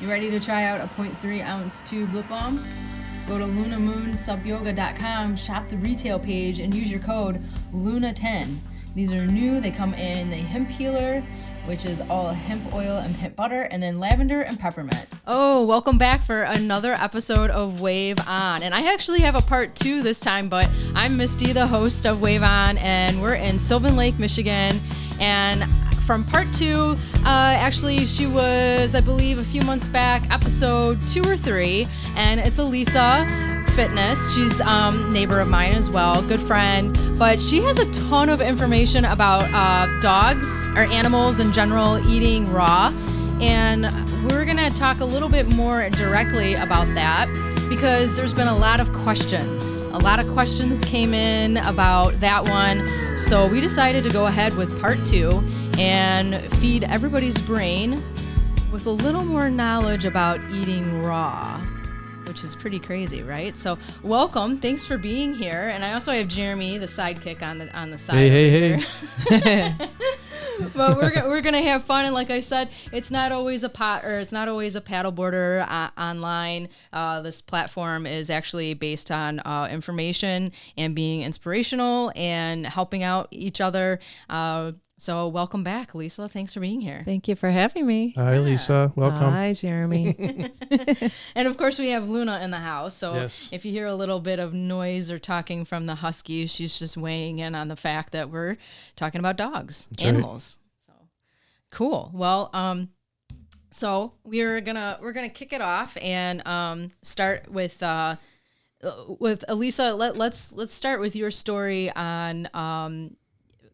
You ready to try out a 0.3 ounce tube lip balm? Go to lunamoonsubyoga.com, shop the retail page, and use your code LUNA10. These are new. They come in the hemp healer, which is all hemp oil and hemp butter, and then lavender and peppermint. Oh, welcome back for another episode of Wave On. And I actually have a part 2 this time, but I'm Misty, the host of Wave On, and we're in Sylvan Lake, Michigan. And from part 2, actually she was, I believe, a few months back, episode 2 or 3, and it's Elissa Fitness. She's neighbor of mine as well, good friend, but she has a ton of information about dogs or animals in general eating raw, and we're gonna talk a little bit more directly about that because there's been a lot of questions. A lot of questions came in about that one, so we decided to go ahead with part 2 and feed everybody's brain with a little more knowledge about eating raw, which is pretty crazy, right? So welcome, thanks for being here. And I also have Jeremy, the sidekick on the side. Hey. But we're gonna have fun, and like I said, it's not always a paddleboarder online. This platform is actually based on information and being inspirational and helping out each other. So welcome back, Lisa. Thanks for being here. Thank you for having me. Hi, Lisa. Welcome. Hi, Jeremy. And of course, we have Luna in the house. So Yes. If you hear a little bit of noise or talking from the huskies, she's just weighing in on the fact that we're talking about dogs, That's animals. So cool. Well, so we're gonna kick it off and start with Elissa. Let's start with your story on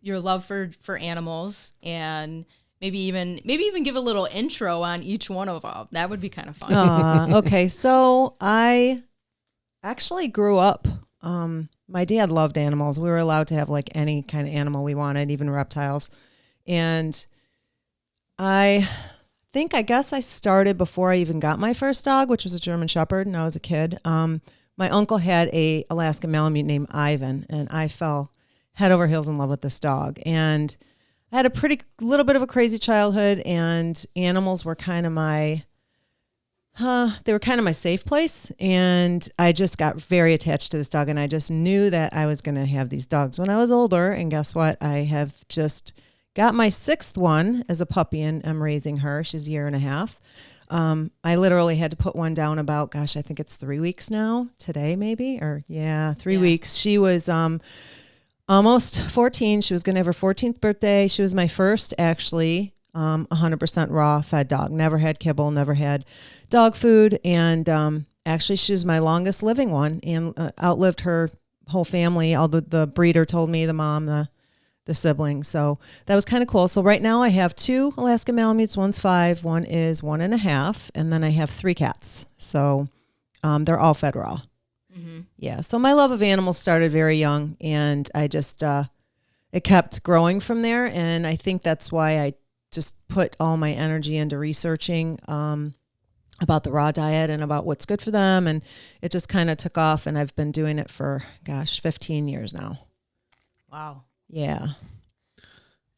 your love for animals, and maybe even give a little intro on each one of them. That would be kind of fun. Okay, so I actually grew up. My dad loved animals. We were allowed to have like any kind of animal we wanted, even reptiles. And I guess I started before I even got my first dog, which was a German Shepherd, and I was a kid. My uncle had a Alaskan Malamute named Ivan, and I fell head over heels in love with this dog. And I had a little bit of a crazy childhood, and animals were kind of my safe place. And I just got very attached to this dog, and I just knew that I was going to have these dogs when I was older. And guess what? I have just got my 6th one as a puppy, and I'm raising her. She's a year and a half. I literally had to put one down about, I think it's 3 weeks now, today maybe, or 3 weeks. She was, almost 14. She was going to have her 14th birthday. She was my first, actually, 100% raw fed dog. Never had kibble, never had dog food. And actually, she was my longest living one and outlived her whole family. All the breeder told me, the mom, the siblings. So that was kind of cool. So right now I have 2 Alaskan Malamutes. One's 5, one is 1.5. And then I have 3 cats. So they're all fed raw. Mm-hmm. Yeah. So my love of animals started very young, and I just, it kept growing from there. And I think that's why I just put all my energy into researching, about the raw diet and about what's good for them. And it just kind of took off, and I've been doing it for, 15 years now. Wow. Yeah.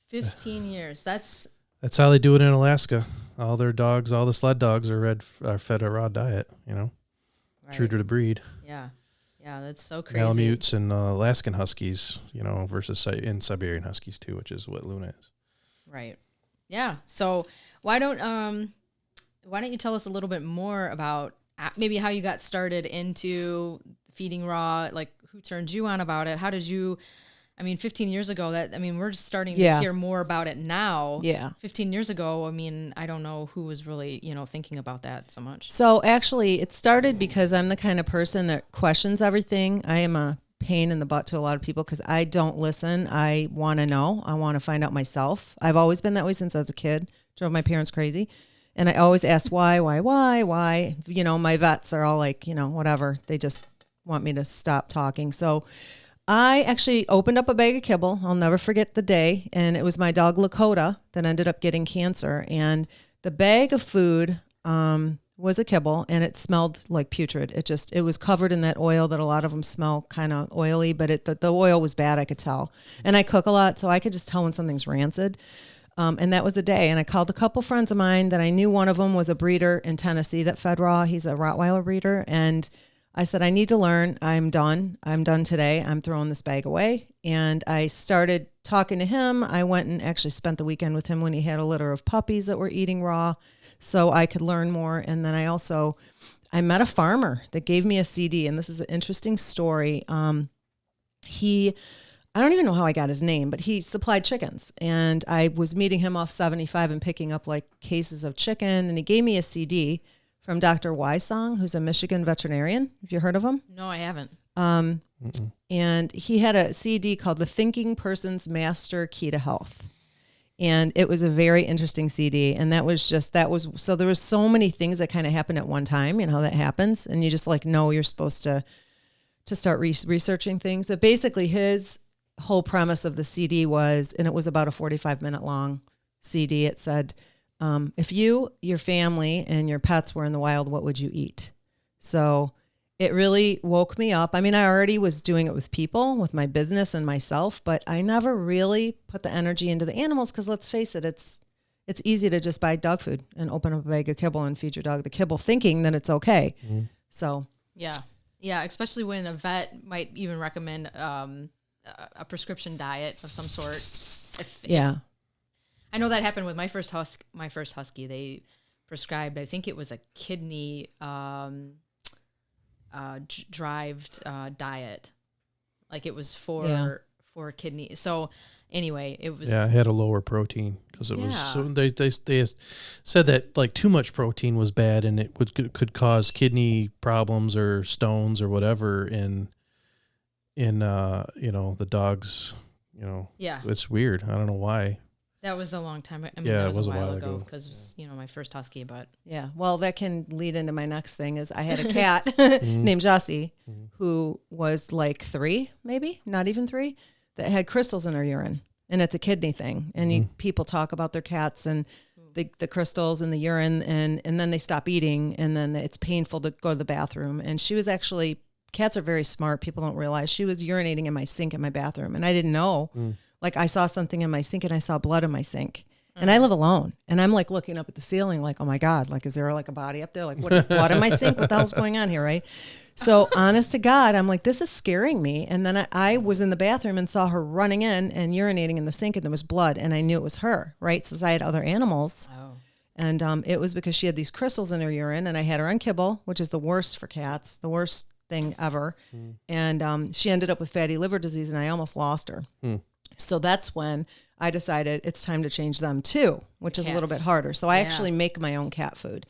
15 years. That's how they do it in Alaska. All their dogs, all the sled dogs are fed a raw diet, right. True to the breed. Yeah, that's so crazy. Malamutes and Alaskan Huskies, versus Siberian Huskies too, which is what Luna is. Right. Yeah. So why don't you tell us a little bit more about maybe how you got started into feeding raw? Like, who turned you on about it? How did you? 15 years ago, we're just starting to hear more about it now. Yeah. 15 years ago, I don't know who was really, thinking about that so much. So actually, it started because I'm the kind of person that questions everything. I am a pain in the butt to a lot of people because I don't listen. I want to know. I want to find out myself. I've always been that way since I was a kid. Drove my parents crazy. And I always ask why. My vets are all like, whatever. They just want me to stop talking. So I actually opened up a bag of kibble. I'll never forget the day. And it was my dog Lakota that ended up getting cancer. And the bag of food was a kibble, and it smelled like putrid. It was covered in that oil that a lot of them smell kind of oily, but the oil was bad, I could tell. And I cook a lot, so I could just tell when something's rancid. And that was the day. And I called a couple friends of mine that I knew. One of them was a breeder in Tennessee that fed raw. He's a Rottweiler breeder. And I said, I need to learn. I'm done. I'm done today. I'm throwing this bag away. And I started talking to him. I went and actually spent the weekend with him when he had a litter of puppies that were eating raw so I could learn more. And then I met a farmer that gave me a CD. And this is an interesting story. I don't even know how I got his name, but he supplied chickens. And I was meeting him off 75 and picking up like cases of chicken. And he gave me a CD from Dr. Wysong, who's a Michigan veterinarian. Have you heard of him? No, I haven't. And he had a CD called The Thinking Person's Master Key to Health. And it was a very interesting CD. And so there was so many things that kind of happened at one time, you know how that happens. And you just like, know you're supposed to start researching things. But basically his whole premise of the CD was, and it was about a 45-minute long CD. It said, if you, your family, and your pets were in the wild, what would you eat? So it really woke me up. I mean, I already was doing it with people, with my business and myself, but I never really put the energy into the animals because let's face it, it's easy to just buy dog food and open up a bag of kibble and feed your dog the kibble thinking that it's okay. Mm-hmm. So yeah, especially when a vet might even recommend a prescription diet of some sort. If I know that happened with my first husky. They prescribed, I think it was a kidney derived diet. Like it was for kidney. So anyway, it was. Yeah, it had a lower protein because it was. So they said that like too much protein was bad and it could cause kidney problems or stones or whatever in the dogs. Yeah, it's weird. I don't know why. That was a long time. I mean, that was a while ago because it was, my first husky. But yeah, well, that can lead into my next thing. Is I had a cat named Jessie who was like 3, maybe not even 3, that had crystals in her urine, and it's a kidney thing. And people talk about their cats and the crystals in the urine, and then they stop eating, and then it's painful to go to the bathroom. And she was actually. Cats are very smart. People don't realize she was urinating in my sink in my bathroom, and I didn't know. Like I saw something in my sink, and I saw blood in my sink. And I live alone, and I'm like looking up at the ceiling, like, oh my God, like is there like a body up there? Like what? Blood in my sink? What the hell's going on here, right? So honest to God, I'm like, this is scaring me. And then I was in the bathroom and saw her running in and urinating in the sink, and there was blood, and I knew it was her, right? Since I had other animals. Oh. And it was because she had these crystals in her urine, and I had her on kibble, which is the worst for cats, the worst thing ever. And she ended up with fatty liver disease, and I almost lost her. So that's when I decided it's time to change them too, which is a little bit harder. So I actually make my own cat food.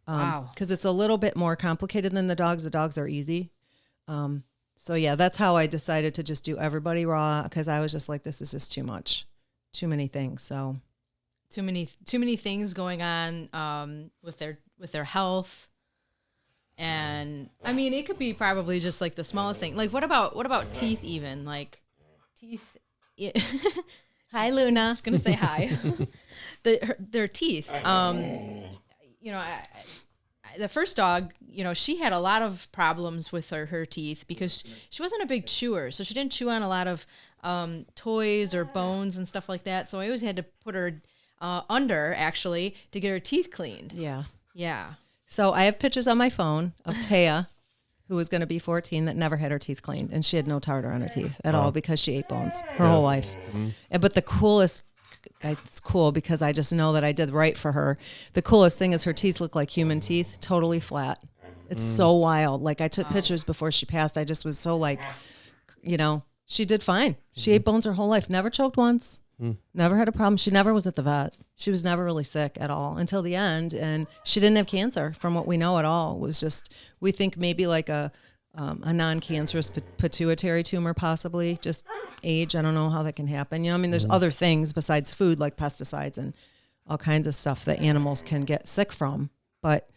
Wow. Because it's a little bit more complicated than the dogs. The dogs are easy. So yeah, that's how I decided to just do everybody raw, because I was just like, this is just too much, too many things. So too many things going on with their health. And I mean, it could be probably just like the smallest thing. Like what about teeth even? Like teeth. Hi, Luna. I was going to say hi. Their teeth. The first dog, she had a lot of problems with her teeth because she wasn't a big chewer. So she didn't chew on a lot of toys or bones and stuff like that. So I always had to put her under, actually, to get her teeth cleaned. Yeah. Yeah. So I have pictures on my phone of Taya, who was going to be 14, that never had her teeth cleaned, and she had no tartar on her teeth at all because she ate bones her whole life. But the coolest, it's cool because I just know that I did right for her. The coolest thing is her teeth look like human teeth, totally flat. It's so wild. Like I took pictures before she passed. I just was so like, she did fine. She ate bones her whole life, never choked once. Never had a problem. She never was at the vet. She was never really sick at all until the end, and she didn't have cancer from what we know at all. It was just, we think maybe like a non-cancerous pituitary tumor, possibly just age. I don't know how that can happen. There's other things besides food, like pesticides and all kinds of stuff that animals can get sick from. But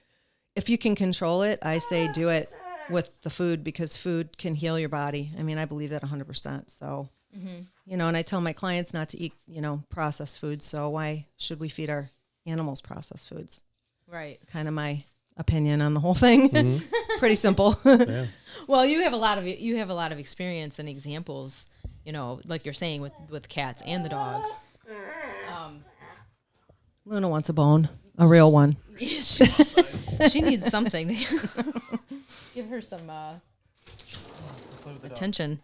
if you can control it, I say do it with the food, because food can heal your body. I mean, I believe that 100%. So. And I tell my clients not to eat, processed foods. So why should we feed our animals processed foods? Right. Kind of my opinion on the whole thing. Pretty simple. Yeah. Well, you have a lot of experience and examples, like you're saying with cats and the dogs. Luna wants a bone, a real one. She needs something. Give her some attention.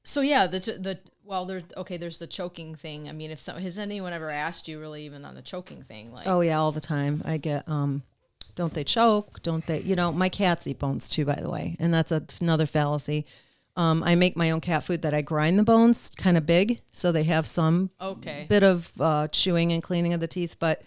So yeah, there's the choking thing. I mean, has anyone ever asked you really even on the choking thing? Like, oh yeah, all the time. I get, don't they choke? Don't they, my cats eat bones too, by the way. And that's another fallacy. I make my own cat food that I grind the bones kind of big. So they have some bit of chewing and cleaning of the teeth, but,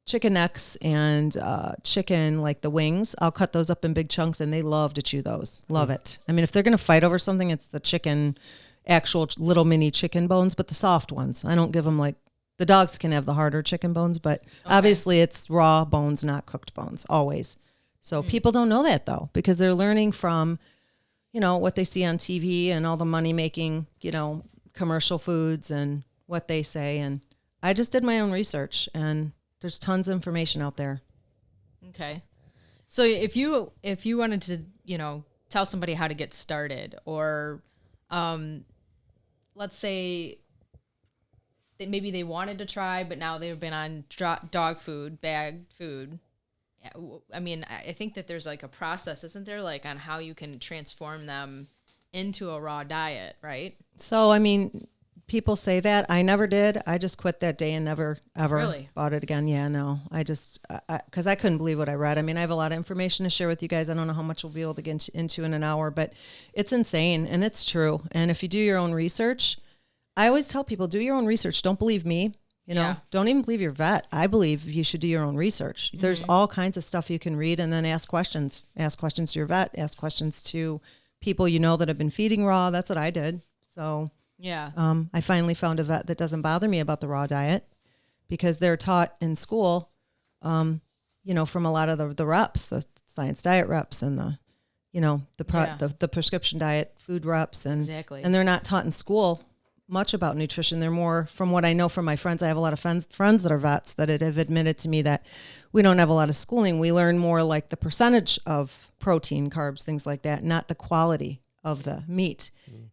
chicken necks and chicken, like the wings, I'll cut those up in big chunks and they love to chew those. Love it. I mean, if they're going to fight over something, it's the chicken, actual little mini chicken bones, but the soft ones. I don't give them the dogs can have the harder chicken bones, but obviously it's raw bones, not cooked bones, always. So people don't know that though, because they're learning from, what they see on TV and all the money making, commercial foods and what they say. And I just did my own research and there's tons of information out there. Okay. So if you wanted to, tell somebody how to get started, or let's say that maybe they wanted to try, but now they've been on dog food, bagged food. I mean, I think that there's like a process, isn't there, like on how you can transform them into a raw diet, right? So, I mean, people say that. I never did. I just quit that day and never, ever bought it again. Yeah, no. I just, because I couldn't believe what I read. I mean, I have a lot of information to share with you guys. I don't know how much we'll be able to get into in an hour, but it's insane and it's true. And if you do your own research, I always tell people, do your own research. Don't believe me. Don't even believe your vet. I believe you should do your own research. Mm-hmm. There's all kinds of stuff you can read and then ask questions. Ask questions to your vet. Ask questions to people that have been feeding raw. That's what I did. So yeah. I finally found a vet that doesn't bother me about the raw diet because they're taught in school, from a lot of the reps, the science diet reps and the prescription diet food reps. And they're not taught in school much about nutrition. They're more, from what I know from my friends, I have a lot of friends that are vets that have admitted to me that we don't have a lot of schooling. We learn more like the percentage of protein, carbs, things like that, not the quality of the meat.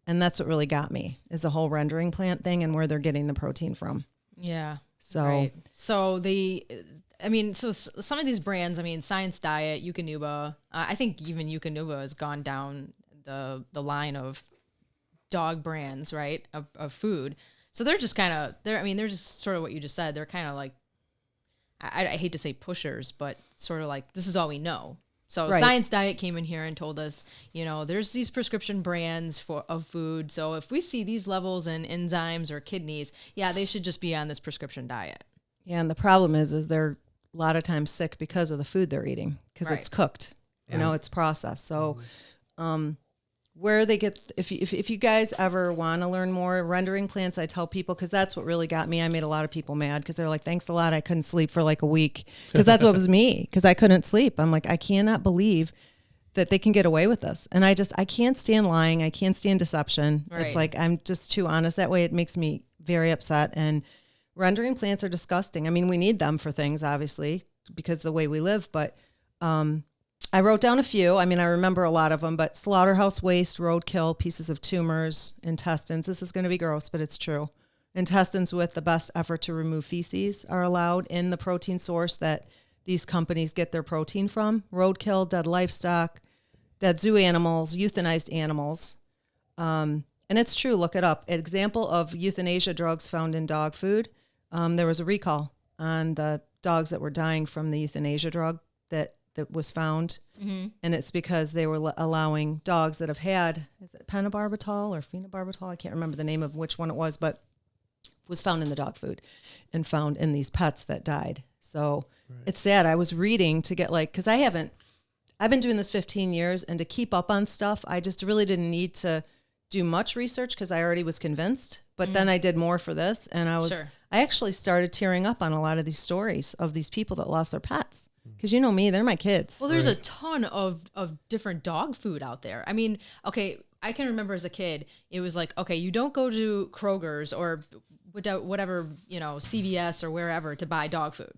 And that's what really got me, is the whole rendering plant thing and where they're getting the protein from. Yeah. So, right. So some of these brands, Science Diet, Eukanuba, I think even Eukanuba has gone down the line of dog brands, right, of food. So they're just kind of, they're just sort of what you just said. They're kind of like, I hate to say pushers, but sort of like, this is all we know. So Science Diet came in here and told us, there's these prescription brands of food. So if we see these levels in enzymes or kidneys, they should just be on this prescription diet. Yeah, and the problem is they're a lot of times sick because of the food they're eating, because it's cooked, it's processed. So, where they get, if you guys ever want to learn more rendering plants, I tell people, because that's what really got me. I made a lot of people mad because they're like, thanks a lot. I couldn't sleep for like a week, because that's what was me, because I couldn't sleep. I'm like, I cannot believe that they can get away with this. And I can't stand lying. I can't stand deception. Right. It's like, I'm just too honest that way. It makes me very upset. And rendering plants are disgusting. I mean, we need them for things, obviously, because of the way we live, but, I wrote down a few. I remember a lot of them, but slaughterhouse waste, roadkill, pieces of tumors, intestines. This is going to be gross, but it's true. Intestines with the best effort to remove feces are allowed in the protein source that these companies get their protein from. Roadkill, dead livestock, dead zoo animals, euthanized animals. And it's true. Look it up. An example of euthanasia drugs found in dog food. There was a recall on the dogs that were dying from the euthanasia drug that was found. Mm-hmm. And it's because they were allowing dogs that have had, is it pentobarbital or phenobarbital? I can't remember the name of which one it was, but was found in the dog food and found in these pets that died. So It's sad. I was reading to get because I've been doing this 15 years, and to keep up on stuff, I just really didn't need to do much research because I already was convinced. But then I did more for this, and I actually started tearing up on a lot of these stories of these people that lost their pets. Because you know me, they're my kids. Well, there's a ton of different dog food out there. I can remember as a kid, it was like, okay, you don't go to Kroger's or whatever, CVS or wherever to buy dog food,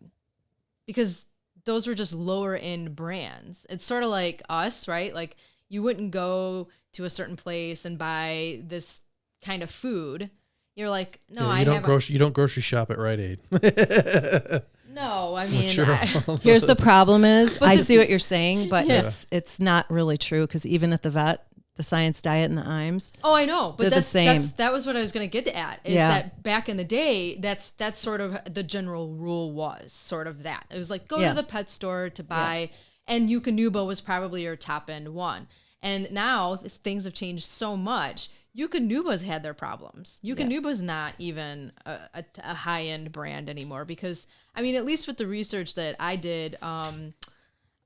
because those were just lower end brands. It's sort of like us, right? Like, you wouldn't go to a certain place and buy this kind of food. You're like, no, you don't grocery shop at Rite Aid. No, I mean, here's the problem is I see what you're saying, but it's not really true because even at the vet, the Science Diet and the IMS. Oh, I know, but that was what I was going to get at. Is that back in the day, that's sort of the general rule was sort of that. It was like go to the pet store to buy, and Eukanuba was probably your top end one. And now things have changed so much. Eukanuba's had their problems. Eukanuba's not even a high end brand anymore because I mean, at least with the research that I did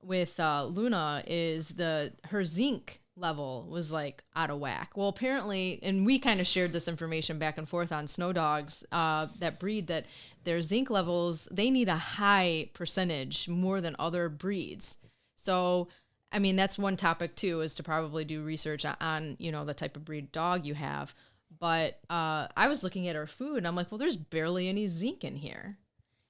with Luna, is her zinc level was like out of whack. Well, apparently, and we kind of shared this information back and forth on snow dogs that breed, that their zinc levels, they need a high percentage more than other breeds. So, I mean, that's one topic too, is to probably do research on, the type of breed dog you have. But I was looking at her food and I'm like, well, there's barely any zinc in here.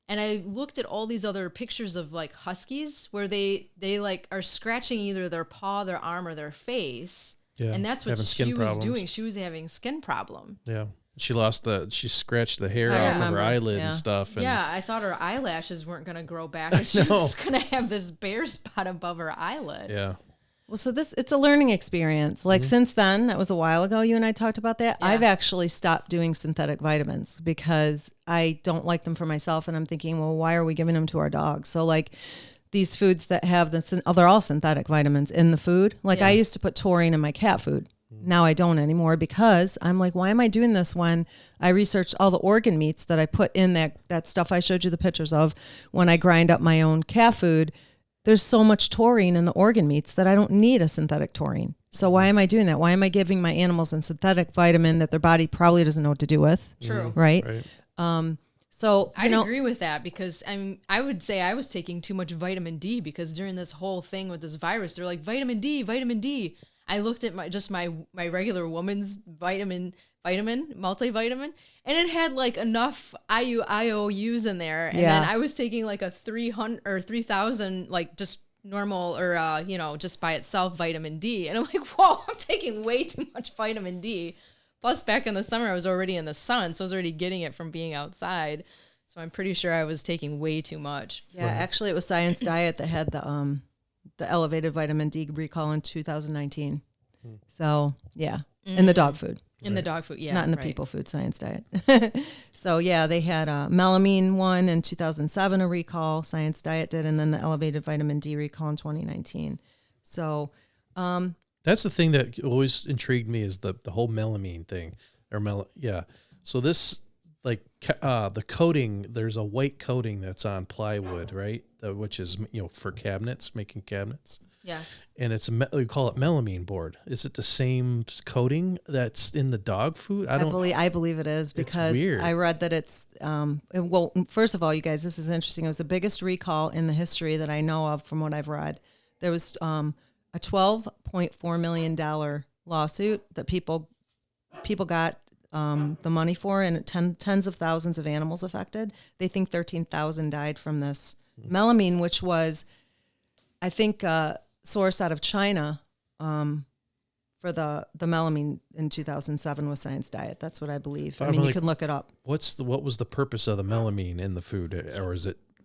And I looked at all these other pictures of like huskies where they like are scratching either their paw, their arm, or their face. Yeah, and that's what she was doing. She was having skin problem. Yeah. She scratched the hair off of her eyelid and stuff. And I thought her eyelashes weren't going to grow back. And she was going to have this bare spot above her eyelid. Yeah. Well, so it's a learning experience. Like since then, that was a while ago, you and I talked about that. Yeah. I've actually stopped doing synthetic vitamins because I don't like them for myself. And I'm thinking, well, why are we giving them to our dogs? So like these foods that have they're all synthetic vitamins in the food. Like I used to put taurine in my cat food. Now I don't anymore because I'm like, why am I doing this when I researched all the organ meats that I put in that stuff I showed you the pictures of when I grind up my own cat food. There's so much taurine in the organ meats that I don't need a synthetic taurine. So why am I doing that? Why am I giving my animals a synthetic vitamin that their body probably doesn't know what to do with? True. Right? So I'd agree with that because I would say I was taking too much vitamin D because during this whole thing with this virus, they're like vitamin D. I looked at my regular woman's multivitamin, and it had like enough IOUs in there. And then I was taking like a 300 or 3,000, like just normal or, just by itself vitamin D. And I'm like, whoa, I'm taking way too much vitamin D. Plus back in the summer, I was already in the sun. So I was already getting it from being outside. So I'm pretty sure I was taking way too much. Yeah, actually it was Science Diet that had the elevated vitamin D recall in 2019. So in the dog food. In the dog food, not in the people food, Science Diet. So they had a melamine one in 2007, a recall, Science Diet did, and then the elevated vitamin D recall in 2019. So that's the thing that always intrigued me is the whole melamine thing, So this the coating, there's a white coating that's on plywood, right? Which is for cabinets, making cabinets. Yes. And we call it melamine board. Is it the same coating that's in the dog food? I believe it is because I read that it's, well, first of all, you guys, this is interesting. It was the biggest recall in the history that I know of from what I've read. There was a $12.4 million lawsuit that people got the money for, and tens of thousands of animals affected. They think 13,000 died from this melamine, which was, I think, sourced out of China for the melamine in 2007 with Science Diet. That's what I believe. I mean, you can look it up. What was the purpose of the melamine in the food, or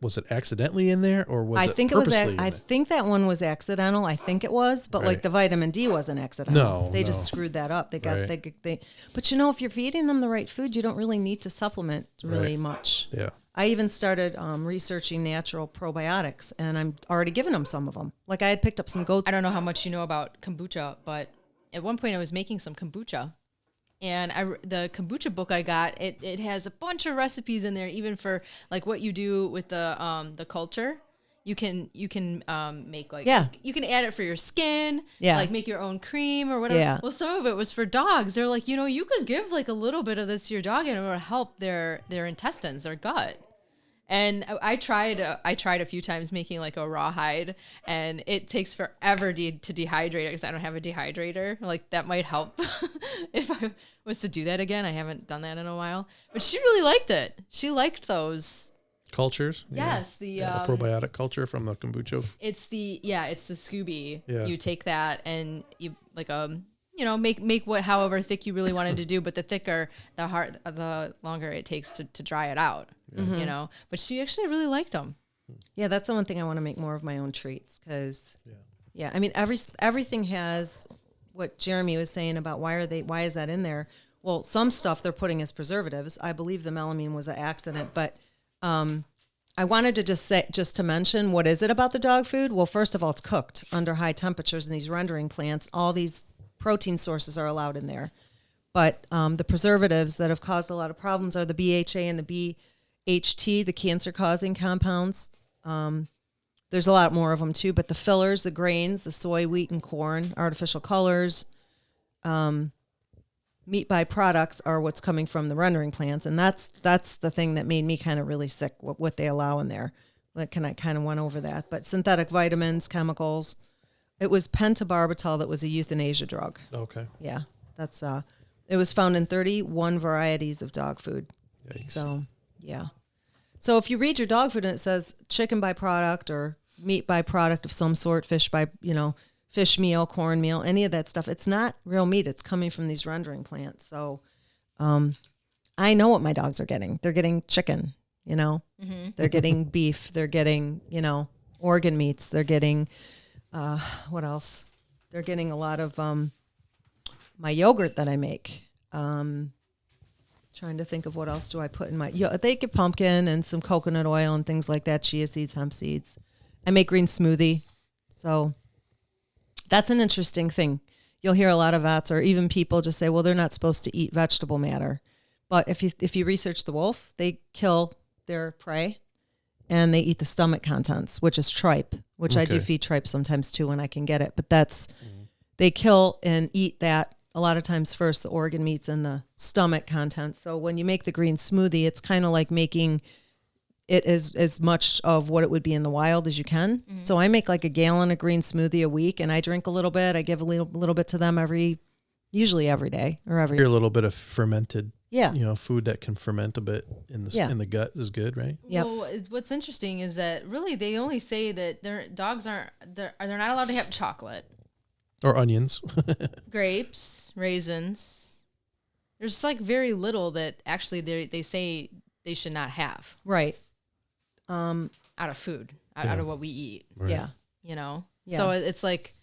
was it accidentally in there, or was it purposely? I think that one was accidental. I think it was, but like the vitamin D wasn't accidental. They just screwed that up. But if you're feeding them the right food, you don't really need to supplement really much. Yeah. I even started researching natural probiotics, and I'm already giving them some of them. Like I had picked up some goat. I don't know how much you know about kombucha, but at one point I was making some kombucha, and the kombucha book I got, it has a bunch of recipes in there, even for like what you do with the culture. You can make you can add it for your skin, like make your own cream or whatever. Yeah. Well, some of it was for dogs. They're like, you could give like a little bit of this to your dog and it will help their intestines, their gut. And I tried a few times making like a rawhide, and it takes forever to dehydrate it because I don't have a dehydrator. Like that might help if I was to do that again. I haven't done that in a while, but she really liked it. She liked those cultures. Yes, the probiotic culture from the kombucha. It's the Scooby. Yeah. You take that and you like make however thick you really wanted to do, but the thicker, the longer it takes to dry it out, but she actually really liked them. Yeah. That's the one thing I want to make more of my own treats. Cause I mean, everything has what Jeremy was saying about why is that in there? Well, some stuff they're putting as preservatives. I believe the melamine was an accident, but, I wanted to just to mention, what is it about the dog food? Well, first of all, it's cooked under high temperatures in these rendering plants. All these protein sources are allowed in there. But the preservatives that have caused a lot of problems are the BHA and the BHT, the cancer-causing compounds. There's a lot more of them too, but the fillers, the grains, the soy, wheat, and corn, artificial colors, meat byproducts are what's coming from the rendering plants, and that's the thing that made me kind of really sick. What they allow in there, I kind of went over that. But synthetic vitamins, chemicals. It was pentobarbital that was a euthanasia drug. Okay. Yeah, that's it was found in 31 varieties of dog food. Yikes. So yeah. So if you read your dog food and it says chicken byproduct or meat byproduct of some sort, fish meal, corn meal, any of that stuff, it's not real meat. It's coming from these rendering plants. So I know what my dogs are getting. They're getting chicken, They're getting beef. They're getting, organ meats. They're getting, what else? They're getting a lot of my yogurt that I make. Trying to think of what else do I put in my, they get pumpkin and some coconut oil and things like that, chia seeds, hemp seeds. I make green smoothie. So that's an interesting thing. You'll hear a lot of vets or even people just say, well, they're not supposed to eat vegetable matter. But if you research the wolf, they kill their prey and they eat the stomach contents, which is tripe, which I do feed tripe sometimes too when I can get it. But they kill and eat that a lot of times first, the organ meats and the stomach contents. So when you make the green smoothie, it's kind of like making it as much of what it would be in the wild as you can. Mm-hmm. So I make like a gallon of green smoothie a week, and I drink a little bit. I give a little bit to them usually every day or every. A little bit of fermented, food that can ferment a bit in the gut is good, right? Yeah. Well, what's interesting is that really they only say that their dogs they're not allowed to have chocolate or onions, grapes, raisins. There's like very little that actually they say they should not have. Right. Out of food, out of what we eat. Right. Yeah. Yeah. So it's like,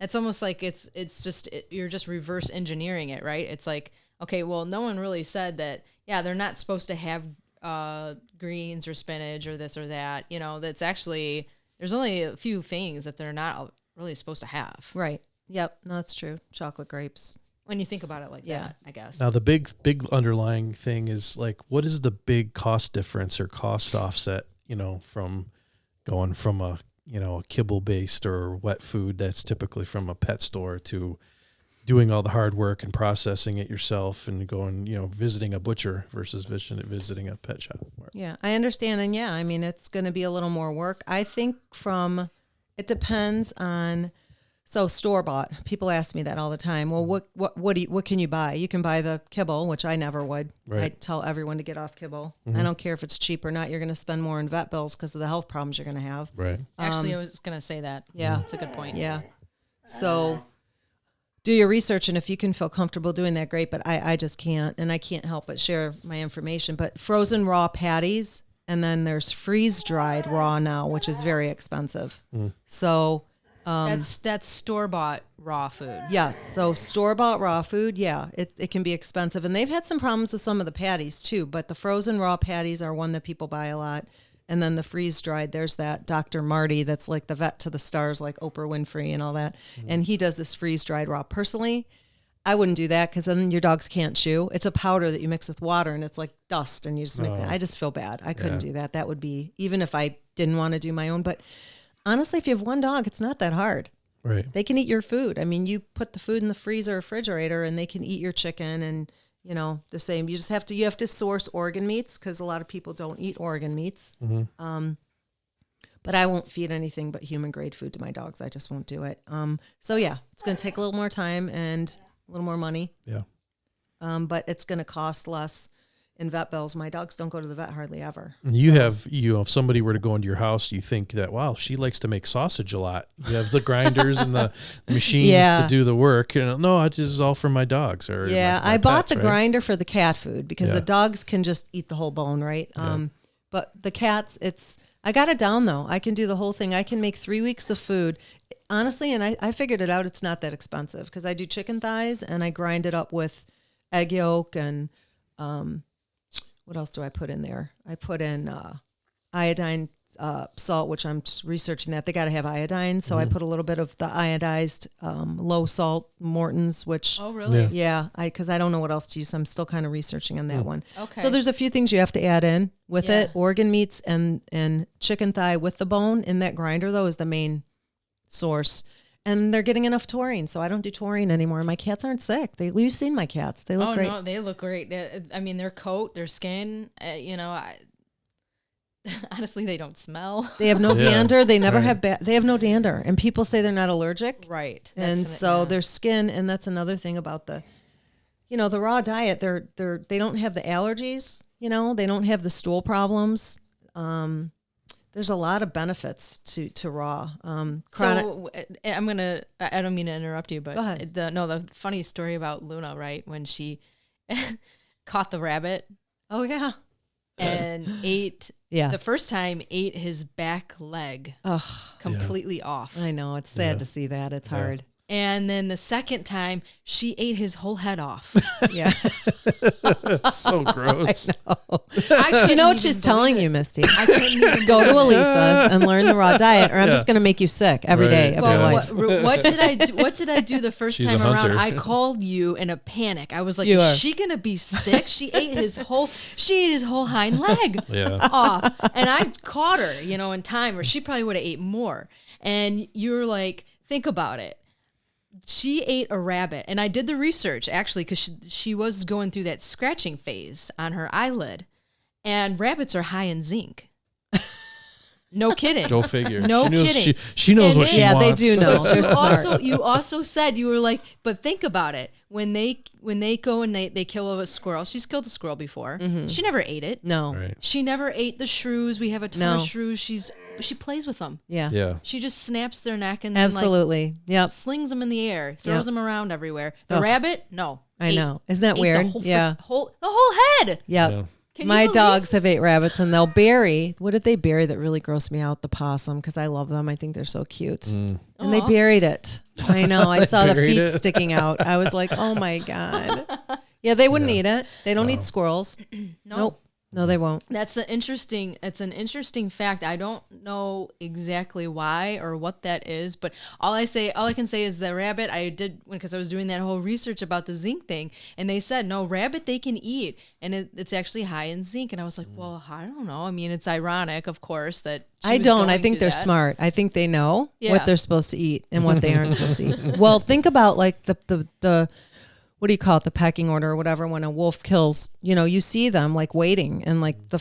it's almost like you're just reverse engineering it, right? It's like, okay, well, no one really said that, they're not supposed to have greens or spinach or this or that. That's actually, there's only a few things that they're not really supposed to have. Right. Yep. No, that's true. Chocolate, grapes. When you think about it like that, I guess. Now, the big underlying thing is like, what is the big cost difference or cost offset, from going from a kibble-based or wet food that's typically from a pet store to doing all the hard work and processing it yourself and going, visiting a butcher versus visiting a pet shop. Yeah, I understand. And I mean, it's going to be a little more work. I think it depends on. So store-bought, people ask me that all the time. Well, what can you buy? You can buy the kibble, which I never would. Right. I tell everyone to get off kibble. Mm-hmm. I don't care if it's cheap or not. You're going to spend more in vet bills because of the health problems you're going to have. Right. Actually, I was going to say that. Yeah. That's a good point. Yeah. So do your research, and if you can feel comfortable doing that, great. But I just can't, and I can't help but share my information. But frozen raw patties, and then there's freeze-dried raw now, which is very expensive. Mm. So... that's store-bought raw food. Yes. So store-bought raw food, it can be expensive. And they've had some problems with some of the patties too, but the frozen raw patties are one that people buy a lot. And then the freeze-dried, there's that Dr. Marty that's like the vet to the stars, like Oprah Winfrey and all that. Mm-hmm. And he does this freeze-dried raw. Personally, I wouldn't do that because then your dogs can't chew. It's a powder that you mix with water and it's like dust and you just make that. I just feel bad. I couldn't do that. That would be, even if I didn't want to do my own, but honestly, if you have one dog, it's not that hard. Right. They can eat your food. I mean, you put the food in the freezer or refrigerator and they can eat your chicken and, the same. You just have to source organ meats because a lot of people don't eat organ meats. Mm-hmm. But I won't feed anything but human grade food to my dogs. I just won't do it. It's going to take a little more time and a little more money. Yeah. But it's going to cost less. in vet bills. My dogs don't go to the vet hardly ever. You have, if somebody were to go into your house, you think that, wow, she likes to make sausage a lot. You have the grinders and the machines to do the work. No, this is all for my dogs. Or my I bought pets, the grinder for the cat food because the dogs can just eat the whole bone, right? But the cats, I got it down though. I can do the whole thing. I can make 3 weeks of food. Honestly, and I figured it out, it's not that expensive because I do chicken thighs and I grind it up with egg yolk and what else do I put in there? I put in iodine salt, which I'm just researching that. They got to have iodine. So I put a little bit of the iodized low salt Morton's, which... Oh, really? Yeah, because I don't know what else to use. I'm still kind of researching on that one. Okay. So there's a few things you have to add in with it. Organ meats and chicken thigh with the bone in that grinder, though, is the main source. And they're getting enough taurine, so I don't do taurine anymore. My cats aren't sick. You've seen my cats. They look great. Oh, no, they look great. I mean, their coat, their skin, honestly, they don't smell. They have no dander. They never have they have no dander. And people say they're not allergic. Right. And so their skin, and that's another thing about the raw diet, they don't have the allergies, they don't have the stool problems. There's a lot of benefits to raw. So I don't mean to interrupt you, but go ahead. The funny story about Luna, right? When she caught the rabbit. Oh yeah. And the first time ate his back leg completely off. I know. It's sad to see that. It's hard. And then the second time, she ate his whole head off. Yeah. So gross. You know what she's telling you, Misty? I couldn't even go to Elissa's and learn the raw diet, or I'm just going to make you sick every day of your life. What did I do? What did I do the first time around? I called you in a panic. I was like, is she going to be sick? She ate his whole hind leg off. And I caught her, in time, or she probably would have ate more. And you were like, think about it. She ate a rabbit, and I did the research actually because she was going through that scratching phase on her eyelid, and rabbits are high in zinc. No kidding. Go figure. No kidding. She knows what she wants. Yeah, they do know. They're smart. You also said, you were like, but think about it. When they go and they kill a squirrel, she's killed a squirrel before. Mm-hmm. She never ate it. No. Right. She never ate the shrews. We have a ton of shrews. She plays with them. Yeah. Yeah. She just snaps their neck and absolutely. Then, slings them in the air, throws them around everywhere. The rabbit, no. I know. Isn't that weird? The whole head. Yeah. My dogs have ate rabbits, and they'll bury. What did they bury that really grossed me out? The possum, because I love them. I think they're so cute. And they buried it. I know. I saw the feet sticking out. I was like, oh my God. Yeah, they wouldn't eat it. They don't eat squirrels. Nope. No, they won't. It's an interesting fact. I don't know exactly why or what that is, but all I can say is the rabbit I did because I was doing that whole research about the zinc thing, and they said no, rabbit they can eat, and it's actually high in zinc. And I was like, well, I don't know. I mean, it's ironic, of course, that I think they're smart. I think they know what they're supposed to eat and what they aren't supposed to eat. Well, think about like the what do you call it? The pecking order or whatever. When a wolf kills, you see them like waiting, and like the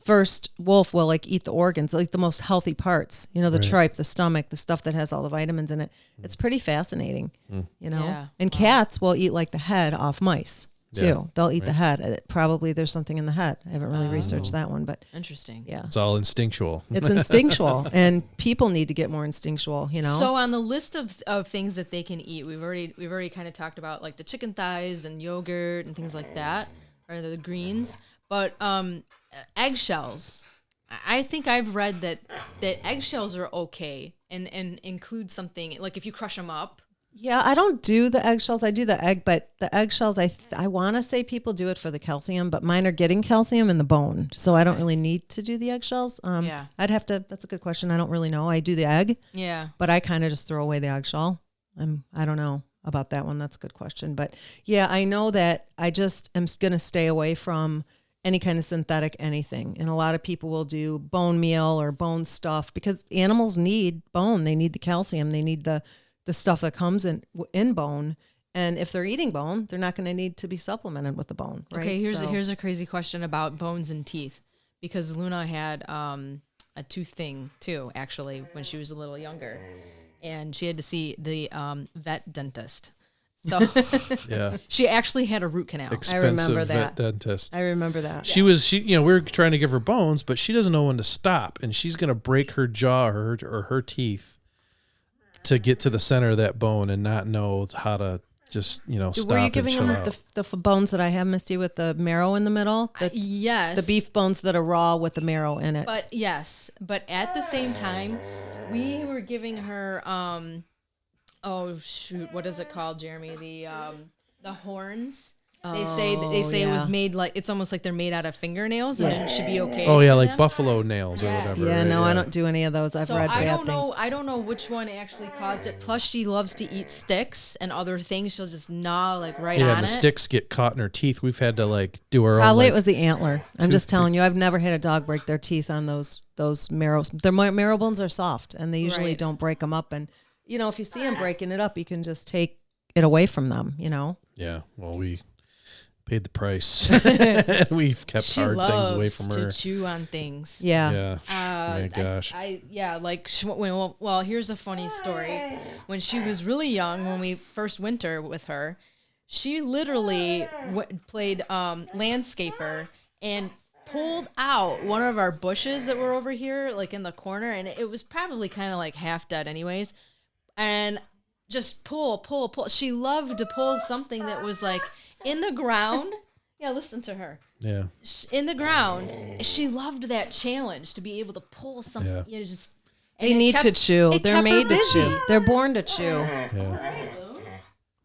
first wolf will like eat the organs, like the most healthy parts, the tripe, the stomach, the stuff that has all the vitamins in it. It's pretty fascinating, Yeah. And cats will eat like the head off mice too. Yeah. They'll eat the head. Probably there's something in the head. I haven't really researched that one, but interesting. Yeah. It's all instinctual. It's instinctual, and people need to get more instinctual, So on the list of things that they can eat, we've already kind of talked about like the chicken thighs and yogurt and things like that, or the greens, but eggshells. I think I've read that eggshells are okay and include something like if you crush them up. Yeah, I don't do the eggshells. I do the egg, but the eggshells, I want to say people do it for the calcium, but mine are getting calcium in the bone, so I don't really need to do the eggshells. I'd have to. That's a good question. I don't really know. I do the egg. Yeah, but I kind of just throw away the eggshell. I don't know about that one. That's a good question, but yeah, I know that I just am gonna stay away from any kind of synthetic anything, and a lot of people will do bone meal or bone stuff because animals need bone. They need the calcium. They need the stuff that comes in bone, and if they're eating bone, they're not going to need to be supplemented with the bone. Right? Okay, here's a crazy question about bones and teeth, because Luna had a tooth thing too, actually, when she was a little younger, and she had to see the vet dentist. So Yeah. she actually had a root canal. Expensive remember vet that. dentist. I remember that. She we were trying to give her bones, but she doesn't know when to stop, and she's going to break her jaw or her teeth to get to the center of that bone and not know how to just, stop Were you and giving chill them out. the bones that I have, Misty, with the marrow in the middle? Yes. The beef bones that are raw with the marrow in it. But yes, but at the same time, we were giving her oh shoot, what is it called, Jeremy? The horns. They say it was made like, it's almost like they're made out of fingernails, and it should be okay. Oh yeah, for like them. buffalo nails or Yes. whatever. yeah, right? no, I don't do any of those. I've So read I bad don't things. know. I don't know which one actually caused it. Plus, she loves to eat sticks and other things. She'll just gnaw like right Yeah, on and the it. sticks get caught in her teeth. We've had to like do our Probably own. it was the antler. I'm just telling you, I've never had a dog break their teeth on those marrows. Their marrow bones are soft, and they usually Right. don't break them up. And if you see them breaking it up, you can just take it away from them. Yeah, well, we paid the price. We've kept She hard loves things away from her. to chew on things. Yeah. Yeah. My gosh. Well, here's a funny story. When she was really young, when we first winter with her, she literally played landscaper and pulled out one of our bushes that were over here, like in the corner, and it was probably kind of like half dead anyways, and just pull. She loved to pull something that was like in the ground. Yeah, listen to her. Yeah. In the ground. She loved that challenge to be able to pull something. Yeah. Just They need to chew. it They're kept her made to busy. chew. They're born to chew. Yeah.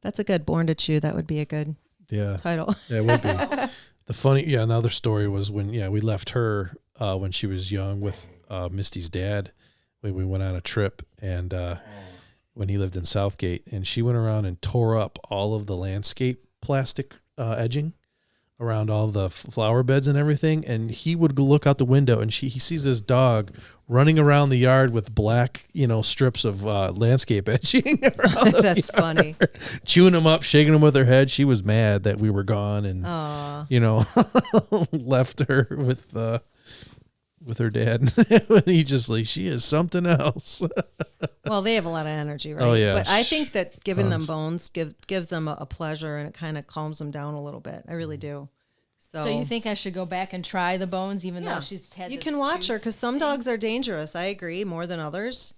That's a good born to chew. That would be a good Yeah. title. Yeah, it would be. Another story was when, we left her when she was young with Misty's dad when we went on a trip, and when he lived in Southgate, and she went around and tore up all of the landscape plastic edging around all the flower beds and everything. And he would look out the window, and he sees this dog running around the yard with black, strips of landscape edging. That's funny. Chewing them up, shaking them with her head. She was mad that we were gone, and left her with her dad. He just she is something else. Well, they have a lot of energy, right? Oh, yeah. But I think that giving them Tons. bones gives them a pleasure, and it kind of calms them down a little bit. I really do. So you think I should go back and try the bones, even Yeah. though she's had You this can watch her tooth because some thing? dogs are dangerous. I agree, more than others.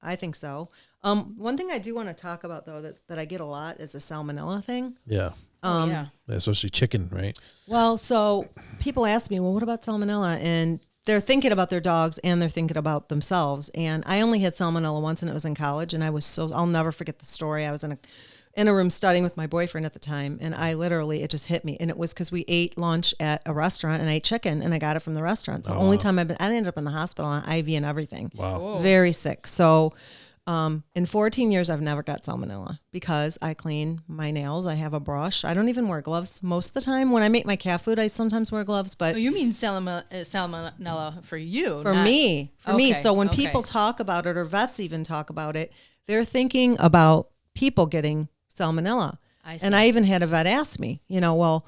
I think so. One thing I do want to talk about though that I get a lot is the salmonella thing. Yeah. Yeah. Especially chicken, right? Well, so people ask me, well, what about salmonella? And they're thinking about their dogs and they're thinking about themselves. And I only had salmonella once, and it was in college. And I'll never forget the story. I was in a room studying with my boyfriend at the time, and it just hit me. And it was because we ate lunch at a restaurant, and I ate chicken, and I got it from the restaurant. So the only time I ended up in the hospital on IV and everything. Wow. Very sick. So in 14 years, I've never got salmonella because I clean my nails. I have a brush. I don't even wear gloves most of the time. When I make my cat food, I sometimes wear gloves, but Oh, you mean salmonella for you? for not- me. Okay, So when okay. people talk about it, or vets even talk about it, they're thinking about people getting salmonella. I see. And I even had a vet ask me, well,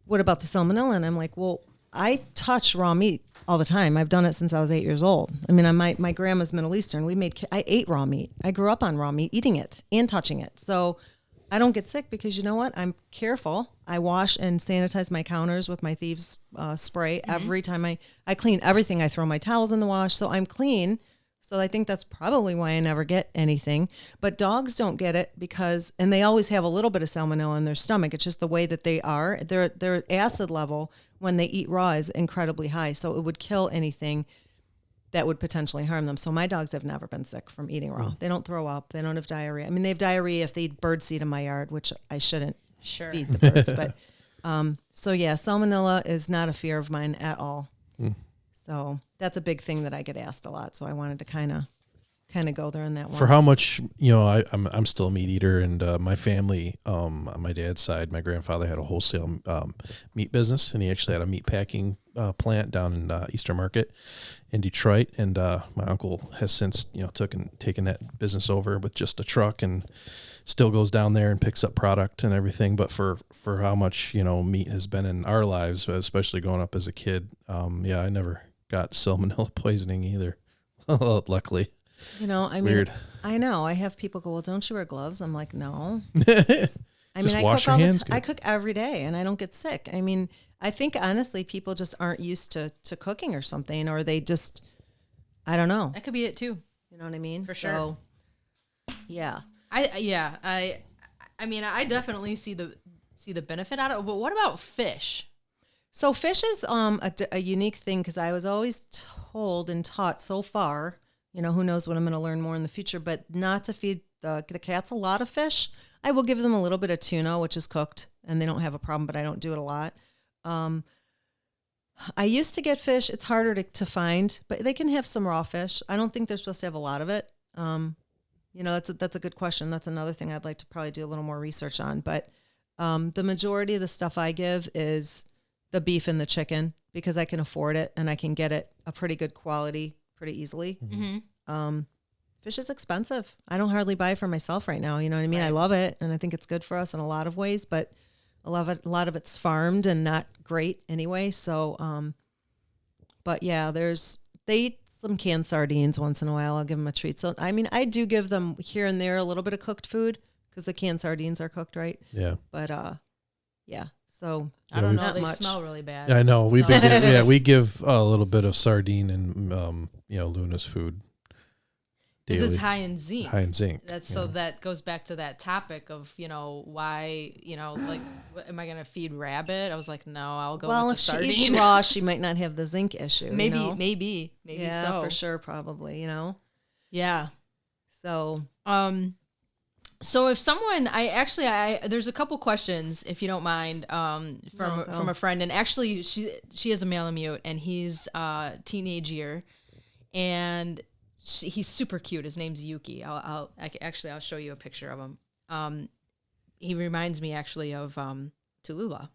what about the salmonella? And I'm like, well, I touch raw meat all the time. I've done it since I was 8 years old. I mean, my grandma's Middle Eastern. I ate raw meat. I grew up on raw meat, eating it and touching it. So I don't get sick because you know what? I'm careful. I wash and sanitize my counters with my thieves spray every time I clean everything. I throw my towels in the wash. So I'm clean. So I think that's probably why I never get anything. But dogs don't get it and they always have a little bit of salmonella in their stomach. It's just the way that they are. Their acid level when they eat raw is incredibly high. So it would kill anything that would potentially harm them. So my dogs have never been sick from eating raw. They don't throw up. They don't have diarrhea. I mean, they have diarrhea if they eat birdseed in my yard, which I shouldn't Sure. feed the birds. But so yeah, salmonella is not a fear of mine at all. So that's a big thing that I get asked a lot. So I wanted to kind of go there in that one. For how much, I'm still a meat eater, and my family, on my dad's side, my grandfather had a wholesale meat business, and he actually had a meat packing plant down in Eastern Market in Detroit. And my uncle has since, taken that business over with just a truck, and still goes down there and picks up product and everything. But for how much, meat has been in our lives, especially growing up as a kid, I never got salmonella poisoning either. Luckily. Weird. I know. I have people go, well, don't you wear gloves? I'm like, no. Just wash your hands. I cook every day and I don't get sick. I mean, I think honestly, people just aren't used to cooking or something, or they just, I don't know. That could be it too. You know what I mean? For sure. Yeah. I mean, I definitely see the benefit out of it. But what about fish? So fish is a unique thing, because I was always told and taught so far, who knows what I'm going to learn more in the future, but not to feed the cats a lot of fish. I will give them a little bit of tuna, which is cooked, and they don't have a problem, but I don't do it a lot. I used to get fish. It's harder to find, but they can have some raw fish. I don't think they're supposed to have a lot of it. That's a good question. That's another thing I'd like to probably do a little more research on. But the majority of the stuff I give is the beef and the chicken, because I can afford it and I can get it a pretty good quality pretty easily. Mm-hmm. Fish is expensive. I don't hardly buy for myself right now. You know what I mean? Right. I love it, and I think it's good for us in a lot of ways, but a lot of it's farmed and not great anyway. So, but yeah, they eat some canned sardines once in a while. I'll give them a treat. So, I mean, I do give them here and there a little bit of cooked food, because the canned sardines are cooked, right? Yeah. But, yeah. So I don't know. not They much. smell really bad. Yeah, I know. We give a little bit of sardine and Luna's food. Because Daily. it's high in zinc. High in zinc. That goes back to that topic of, why, like, am I going to feed rabbit? I was like, no, I'll go with the sardine. If she eats raw, she might not have the zinc issue. Maybe yeah, so. For sure, probably, Yeah. So, so if someone, there's a couple questions, if you don't mind, from a friend, and actually she has a Malamute, and he's teenage year, and he's super cute. His name's Yuki. I'll show you a picture of him. He reminds me actually of Tallulah.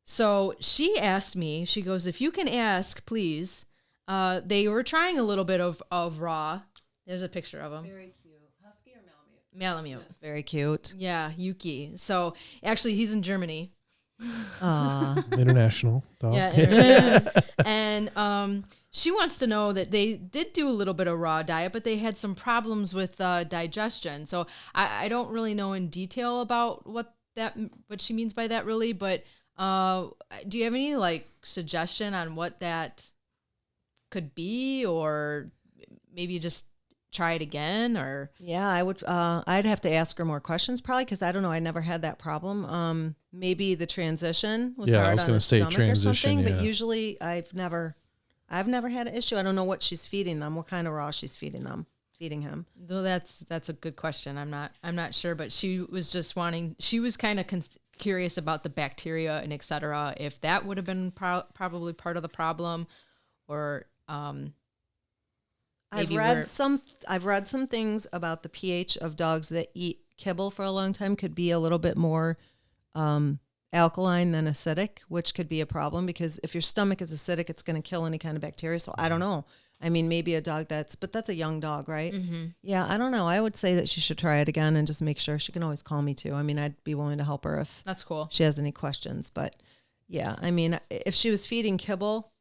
So she asked me, she goes, if you can ask, please. They were trying a little bit of raw. There's a picture of him. Very cute. Husky or Malamute? Malamute. That's very cute. Yeah, Yuki. So actually, he's in Germany. International dog. Yeah. And she wants to know that they did do a little bit of raw diet, but they had some problems with digestion. So I don't really know in detail about what she means by that, really. But do you have any suggestion on what that could be, or maybe just try it again? Or yeah, I would. I'd have to ask her more questions, probably, because I don't know. I never had that problem. Maybe the transition was hard. I was on going to say stomach transition, or something. yeah. But usually, I've never had an issue. I don't know what she's feeding them. What kind of raw she's feeding him. Though that's a good question. I'm not sure, but she was just wanting. She was kind of curious about the bacteria and et cetera. If that would have been probably part of the problem, or I've read some things about the pH of dogs that eat kibble for a long time could be a little bit more alkaline than acidic, which could be a problem, because if your stomach is acidic, it's going to kill any kind of bacteria. So I don't know. I mean, maybe a dog but that's a young dog, right? Mm-hmm. Yeah, I don't know. I would say that she should try it again and just make sure. She can always call me too. I mean, I'd be willing to help her if that's cool. She has any questions. But yeah, I mean, if she was feeding kibble,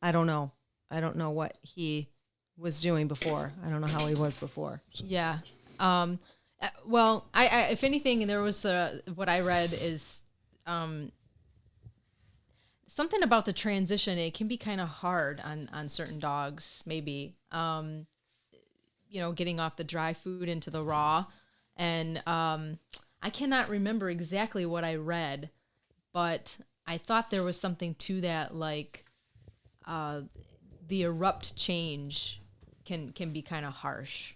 I don't know. I don't know what he was doing before. I don't know how he was before. Yeah. Well, I if anything, there was what I read is something about the transition. It can be kind of hard on certain dogs, maybe. Getting off the dry food into the raw, and I cannot remember exactly what I read, but I thought there was something to that, like the abrupt change can be kind of harsh.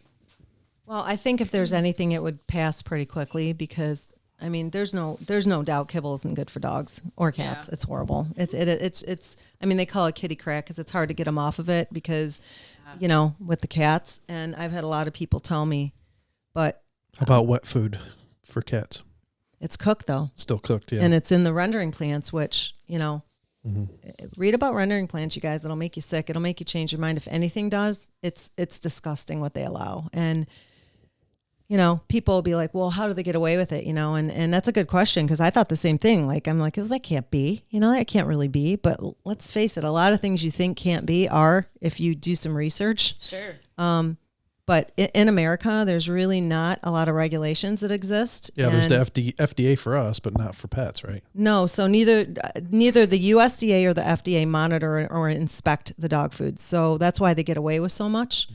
Well, I think if there's anything, it would pass pretty quickly, because I mean, there's no doubt kibble isn't good for dogs or cats. Yeah. It's horrible. It's. I mean, they call it kitty crack because it's hard to get them off of it, because, with the cats. And I've had a lot of people tell me, but how about wet food for cats? It's cooked though. Still cooked, yeah. And it's in the rendering plants, which Mm-hmm. Read about rendering plants, you guys. It'll make you sick. It'll make you change your mind. If anything does, it's disgusting what they allow. And people will be like, well, how do they get away with it? And that's a good question, because I thought the same thing. I'm like, that can't be, that can't really be. But let's face it, a lot of things you think can't be are, if you do some research. Sure. But in America, there's really not a lot of regulations that exist. Yeah, there's the FDA for us, but not for pets, right? No, so neither the USDA or the FDA monitor or inspect the dog food. So that's why they get away with so much.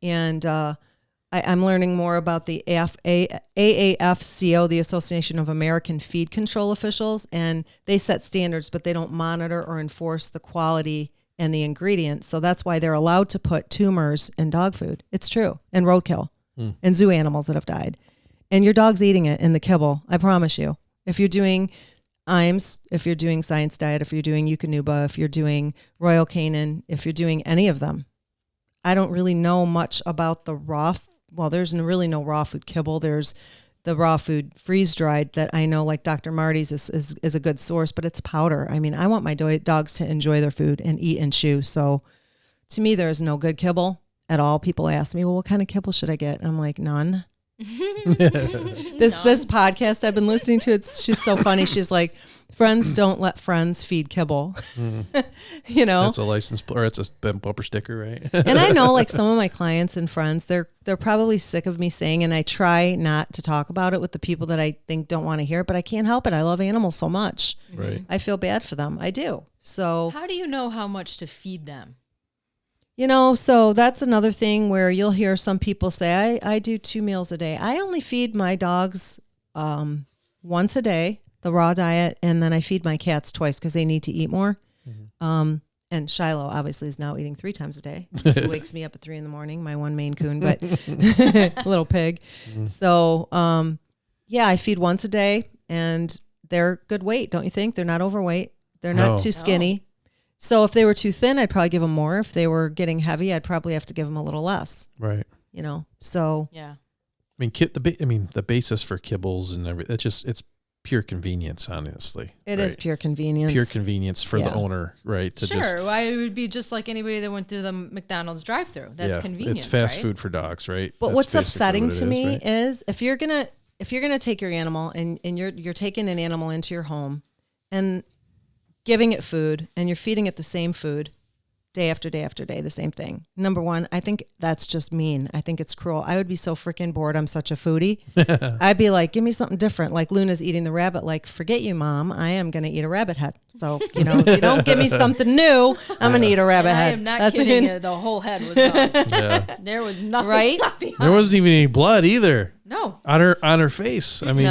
And I'm learning more about the AAFCO, the Association of American Feed Control Officials, and they set standards, but they don't monitor or enforce the quality and the ingredients. So that's why they're allowed to put tumors in dog food. It's true. And roadkill and zoo animals that have died. And your dog's eating it in the kibble. I promise you. If you're doing IMS, if you're doing Science Diet, if you're doing Eukanuba, if you're doing Royal Canin, if you're doing any of them, I don't really know much about the raw. Well, there's really no raw food kibble. There's the raw food freeze dried that I know, like Dr. Marty's is a good source, but it's powder. I mean, I want my dogs to enjoy their food and eat and chew. So to me, there is no good kibble at all. People ask me, well, what kind of kibble should I get? I'm like, none. This podcast I've been listening to, she's so funny. She's like, friends don't let friends feed kibble. You know, that's a license or it's a bumper sticker, right? And I know, like, some of my clients and friends, they're probably sick of me saying, and I try not to talk about it with the people that I think don't want to hear it, but I can't help it. I love animals so much. Right. I feel bad for them. I do. So how do you know how much to feed them? You know, so that's another thing where you'll hear some people say, I do 2 meals a day. I only feed my dogs once a day, the raw diet, and then I feed my cats twice because they need to eat more. And Shiloh obviously is now eating 3 times a day. He wakes me up at 3 a.m, my one Maine Coon, but little pig. So, yeah, I feed once a day, and they're good weight, don't you think? They're not overweight. They're not too skinny. So if they were too thin, I'd probably give them more. If they were getting heavy, I'd probably have to give them a little less. Right. You know, so. Yeah. I mean, the basis for kibbles and everything, it's pure convenience, honestly. It is pure convenience. Pure convenience for the owner, right? Why it would be just like anybody that went through the McDonald's drive-thru. That's convenience. It's fast food for dogs, right? But That's what's upsetting what to me is if you're gonna take your animal and you're taking an animal into your home and giving it food and you're feeding it the same food day after day after day, the same thing. Number one, I think that's just mean. I think it's cruel. I would be so freaking bored. I'm such a foodie. I'd be like, give me something different. Like Luna's eating the rabbit. Like, forget you, Mom. I am going to eat a rabbit head. So, you know, if you don't give me something new, I'm going to eat a rabbit head. I am not kidding you. The whole head was gone. There was nothing left behind. There wasn't even any blood either. No. On her face. I mean,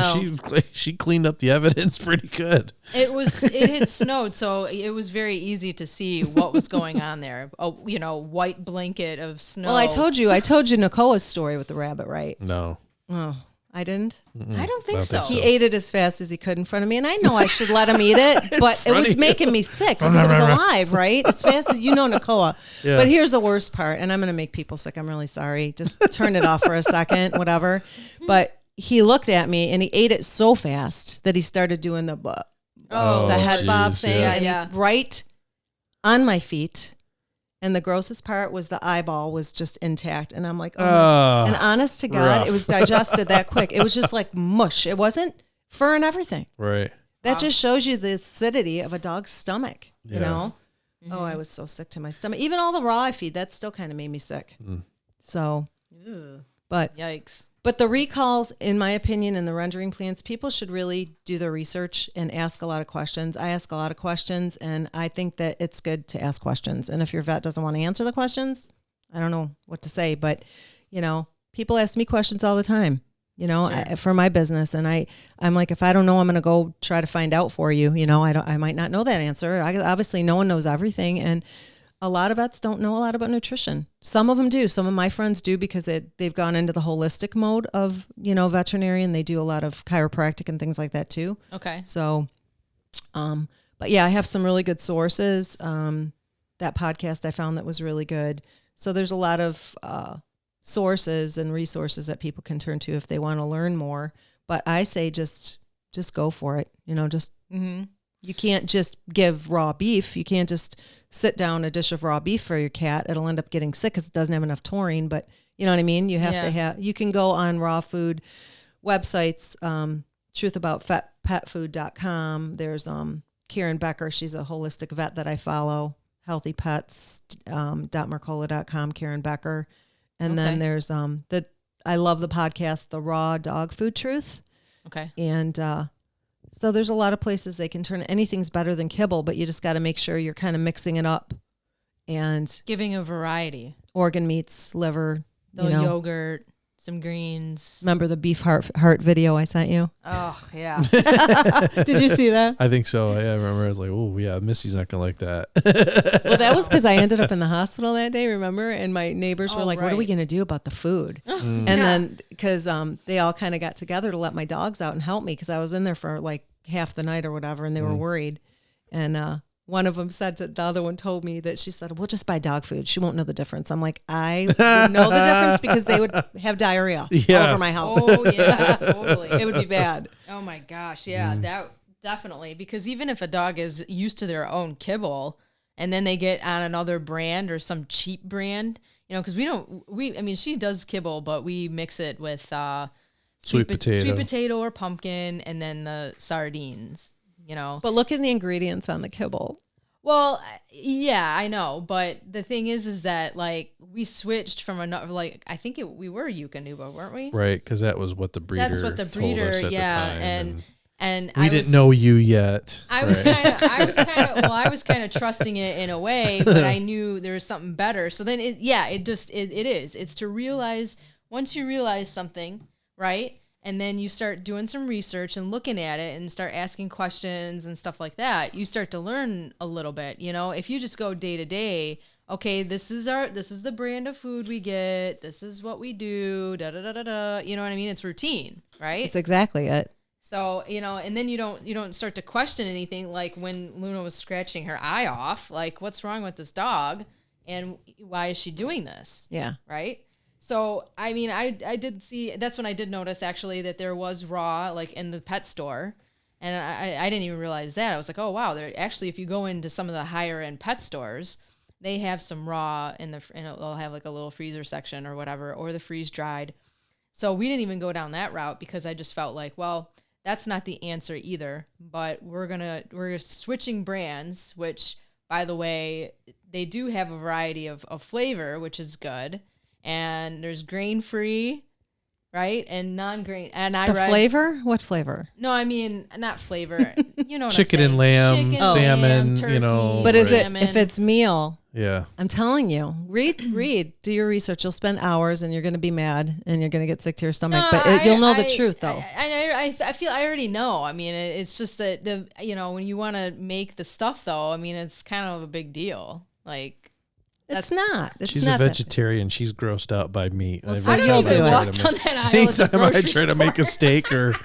she cleaned up the evidence pretty good. It had snowed, so it was very easy to see what was going on there. White blanket of snow. Well, I told you Nakoa's story with the rabbit, right? No. Oh, I didn't? I don't think so. He ate it as fast as he could in front of me, and I know I should let him eat it, but it was making me sick because it was alive, right? As fast as Nakoa. Yeah. But here's the worst part, and I'm going to make people sick. I'm really sorry. Just turn it off for a second, whatever. But he looked at me, and he ate it so fast that he started doing the head bob thing, and right on my feet. And the grossest part was the eyeball was just intact. And I'm like, and honest to God, rough. It was digested that quick. It was just like mush. It wasn't fur and everything. Right. That just shows you the acidity of a dog's stomach, you know? Mm-hmm. Oh, I was so sick to my stomach. Even all the raw I feed, that still kind of made me sick. So, but yikes. But the recalls, in my opinion, and the rendering plans, people should really do their research and ask a lot of questions. I ask a lot of questions, and I think that it's good to ask questions. And if your vet doesn't want to answer the questions, I don't know what to say. But, people ask me questions all the time, for my business. And I'm like, if I don't know, I'm going to go try to find out for you. I might not know that answer. Obviously, no one knows everything. And a lot of vets don't know a lot about nutrition. Some of them do. Some of my friends do because they've gone into the holistic mode of, veterinarian. They do a lot of chiropractic and things like that too. Okay. So, but yeah, I have some really good sources. That podcast I found that was really good. So there's a lot of sources and resources that people can turn to if they want to learn more. But I say just go for it. You can't just give raw beef. You can't just sit down a dish of raw beef for your cat. It'll end up getting sick because it doesn't have enough taurine. But you know what I mean? You have to you can go on raw food websites, truthaboutpetfood.com. There's Karen Becker. She's a holistic vet that I follow. Healthypets.mercola.com, Karen Becker. And then there's I love the podcast, The Raw Dog Food Truth. Okay. And so there's a lot of places they can turn. Anything's better than kibble, but you just got to make sure you're kind of mixing it up and giving a variety. Organ meats, liver, yogurt, some greens. Remember the beef heart video I sent you? Oh, yeah. Did you see that? I think so. Yeah, I remember. I was like, oh, yeah, Missy's not going to like that. Well, that was because I ended up in the hospital that day, remember? And my neighbors were like, what are we going to do about the food? And then because they all kind of got together to let my dogs out and help me because I was in there for like half the night or whatever, and they were worried. And one of them said to the other one told me that she said, we'll just buy dog food. She won't know the difference. I'm like, I would know the difference because they would have diarrhea all over my house. Oh, yeah, totally. It would be bad. Oh, my gosh. Yeah, that definitely. Because even if a dog is used to their own kibble and then they get on another brand or some cheap brand, because she does kibble, but we mix it with sweet potato or pumpkin and then the sardines. But look at the ingredients on the kibble. Well, yeah, I know. But the thing is that like we switched from another, like I think we were Yukonuba, weren't we? Right, because that was what the breeder. That's what the breeder, told us at the time, and we didn't know you yet. I was kind of trusting it in a way, but I knew there was something better. So then it is. It's to realize once you realize something, right? And then you start doing some research and looking at it and start asking questions and stuff like that. You start to learn a little bit, If you just go day to day, okay, this is the brand of food we get. This is what we do. Da da da da da. You know what I mean? It's routine, right? It's exactly it. So, and then you don't start to question anything like when Luna was scratching her eye off, like what's wrong with this dog and why is she doing this? Yeah. Right? So, I mean, I did see, that's when I did notice actually that there was raw like in the pet store. And I didn't even realize that. I was like, oh, wow. There actually, if you go into some of the higher end pet stores, they have some raw and they'll have like a little freezer section or whatever, or the freeze dried. So we didn't even go down that route because I just felt like, well, that's not the answer either. But we're switching brands, which by the way, they do have a variety of flavor, which is good. And there's grain-free, right? And non-grain. And flavor? What flavor? No, I mean, not flavor. You know what Chicken I'm saying. And lamb, salmon, turkey, But is salmon. if it's meal? Yeah. I'm telling you, read, do your research. You'll spend hours and you're going to be mad and you're going to get sick to your stomach. But you'll know the truth, though. I feel I already know. I mean, it's just that when you want to make the stuff, though, I mean, it's kind of a big deal. Like. It's not. She's a vegetarian. She's grossed out by meat. Well, so you'll do it. Anytime I try to make a steak or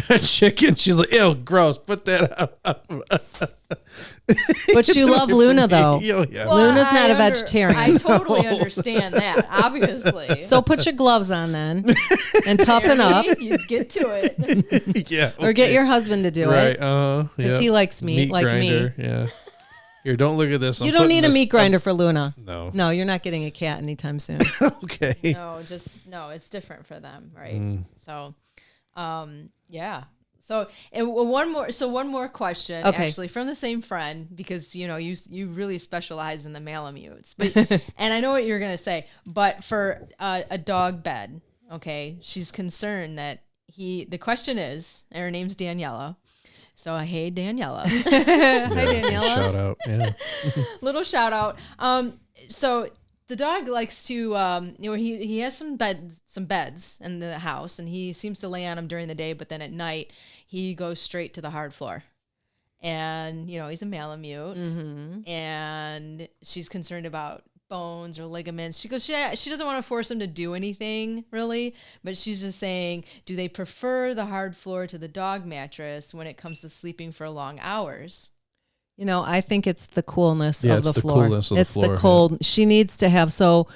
a chicken, she's like, ew, gross. Put that out. But you love Luna, though. Oh, yeah. Well, Luna's not a vegetarian. I totally understand that, obviously. So put your gloves on then and toughen up. You get to it. Yeah. Okay. Or get your husband to do it. Right. Because he likes meat like grinder, me. Yeah. Here, don't look at this. You don't need a meat grinder for Luna. No. No, you're not getting a cat anytime soon. Okay. No, it's different for them, right? So, yeah. So one more question, actually, from the same friend, because you really specialize in the Malamutes, but and I know what you're gonna say, but for a dog bed, okay, she's concerned that the question is, and her name's Daniela. So, hey, Daniela. Hi, Daniela. Shout out. Yeah. Little shout out. So the dog likes to, he has some beds in the house, and he seems to lay on them during the day, but then at night he goes straight to the hard floor. And, he's a Malamute, and she's concerned about bones or ligaments. She goes, she doesn't want to force him to do anything really, but she's just saying, do they prefer the hard floor to the dog mattress when it comes to sleeping for long hours? I think it's the coolness of the floor. Coolness of it's the floor. The cold. Yeah. She needs to have, so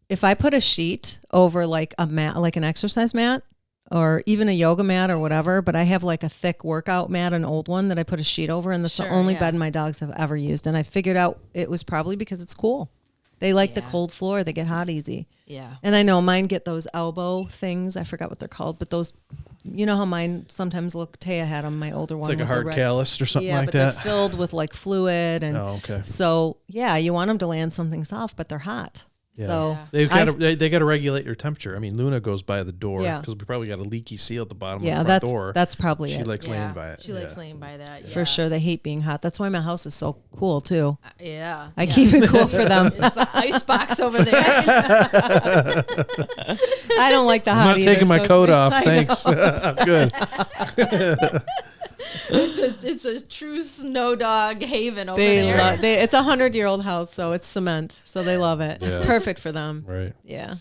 if I put a sheet over like a mat, like an exercise mat, or even a yoga mat or whatever, but I have like a thick workout mat, an old one that I put a sheet over, and that's the only bed my dogs have ever used. And I figured out it was probably because it's cool. They like the cold floor. They get hot easy. Yeah. And I know mine get those elbow things. I forgot what they're called, but those, how mine sometimes look, Taya had them, my older one. It's like a hard callus or something like that. Yeah, but they're filled with like fluid. And okay. So, yeah, you want them to land something soft, but they're hot. Yeah. So they got to regulate your temperature. I mean, Luna goes by the door Yeah. because we probably got a leaky seal at the bottom yeah, of the front that's door. that's probably She it. likes laying by it. She likes laying by that. For sure. They hate being hot. That's why my house is so cool too. Yeah. I keep it cool for them. It's the ice box over there. I don't like the hot. I'm not taking my coat off. I Thanks. I'm good. It's a true snow dog haven over there. It's a 100-year-old house, so it's cement, so they love it. It's Yeah. perfect for them. Right. Yeah.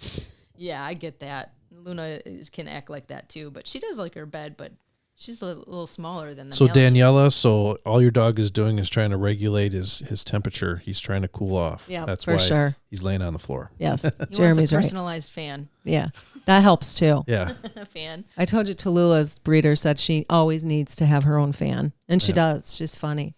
Yeah, I get that. Luna can act like that too, but she does like her bed, but she's a little smaller than the So Mellies. Daniela, so all your dog is doing is trying to regulate his temperature. He's trying to cool off. Yeah, That's for why sure. he's laying on the floor. Yes. He Jeremy's wants a right. personalized fan. Yeah. That helps too. Yeah. A fan. I told you Tallulah's breeder said she always needs to have her own fan, and she does. She's funny.